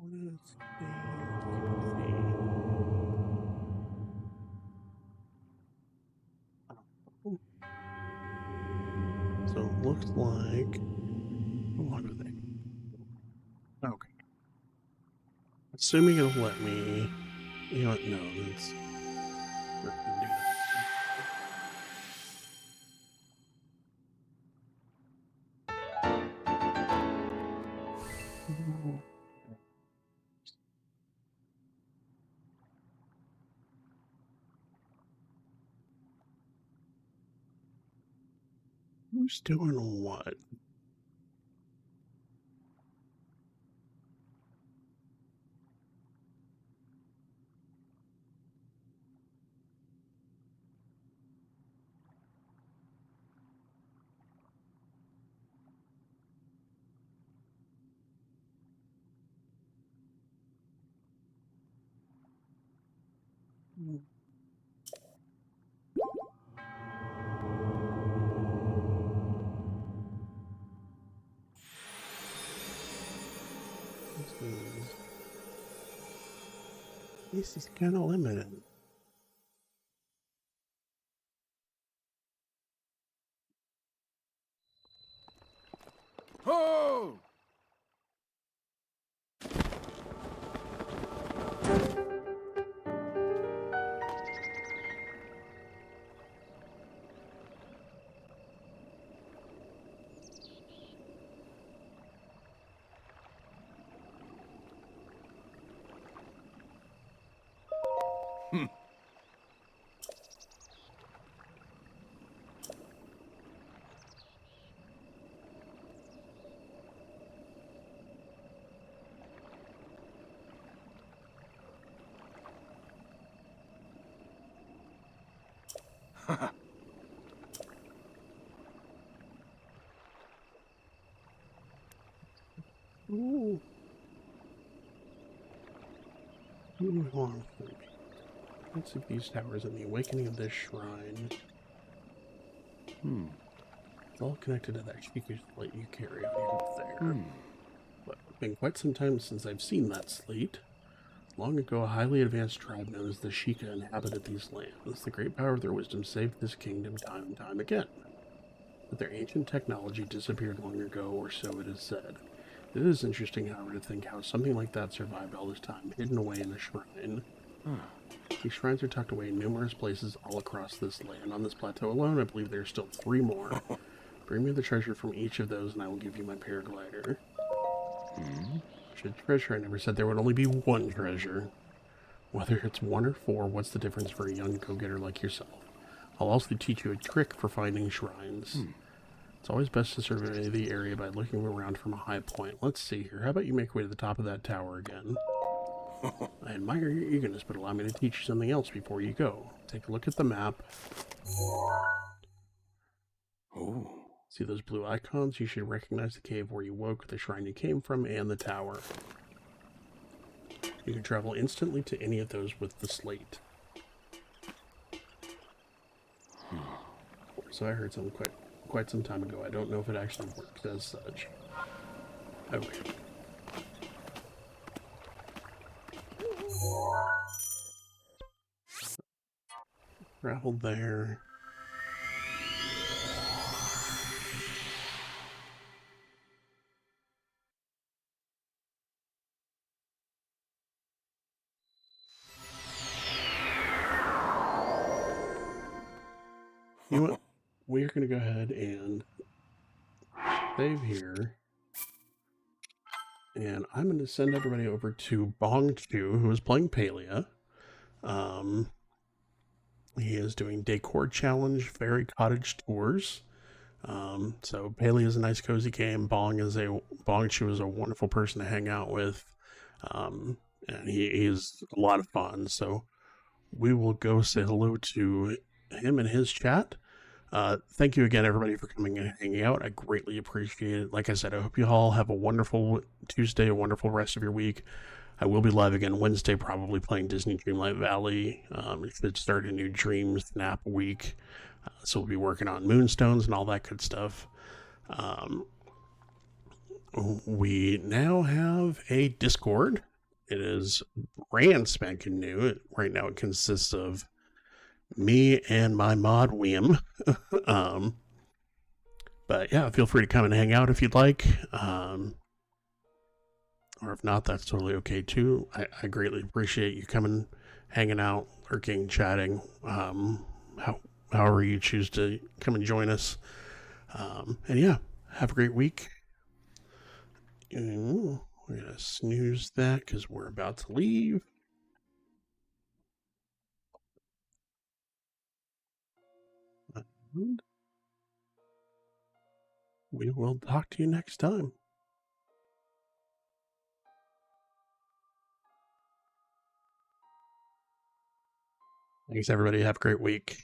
Let's see. So it looks like. What are they? Okay. Assuming it'll let me. You know what? No, that's. We're gonna do that. Who's doing what? This is kind of limited. Oh! Ooh. Let's see these towers and the awakening of this shrine. It's all connected to that Sheikah slate you carry on you there. But it's been quite some time since I've seen that slate. Long ago, a highly advanced tribe known as the Sheikah inhabited these lands. The great power of their wisdom saved this kingdom time and time again. But their ancient technology disappeared long ago, or so it is said. It is interesting, however, to think how something like that survived all this time, hidden away in a shrine. These shrines are tucked away in numerous places all across this land. On this plateau alone, I believe there are still 3 more. Bring me the treasure from each of those, and I will give you my paraglider. Treasure, I never said there would only be 1 treasure. Whether it's 1 or 4, what's the difference for a young go-getter like yourself? I'll also teach you a trick for finding shrines. It's always best to survey the area by looking around from a high point. Let's see here. How about you make your way to the top of that tower again? I admire your eagerness, but allow me to teach you something else before you go. Take a look at the map. Oh. See those blue icons? You should recognize the cave where you woke, the shrine you came from, and the tower. You can travel instantly to any of those with the slate. So I heard something quite some time ago. I don't know if it actually works as such. Okay. Travel there. You know what? We're going to go ahead and save here. And I'm going to send everybody over to Bong2, who is playing Palia. He is doing Decor Challenge Fairy Cottage Tours. So Palia is a nice, cozy game. Bong2 is a wonderful person to hang out with. And he is a lot of fun. So we will go say hello to him in his chat. Thank you again, everybody, for coming and hanging out. I greatly appreciate it. Like I said, I hope you all have a wonderful Tuesday, a wonderful rest of your week. I will be live again Wednesday, probably playing Disney Dreamlight Valley. It's started a new Dream Snap week, so we'll be working on Moonstones and all that good stuff. We now have a Discord. It is brand spanking new. Right now it consists of me and my mod William. But yeah, feel free to come and hang out if you'd like. Or if not, that's totally okay too. I greatly appreciate you coming, hanging out, lurking, chatting, however you choose to come and join us. And yeah, have a great week. We're going to snooze that because we're about to leave. And we will talk to you next time. Thanks, everybody. Have a great week.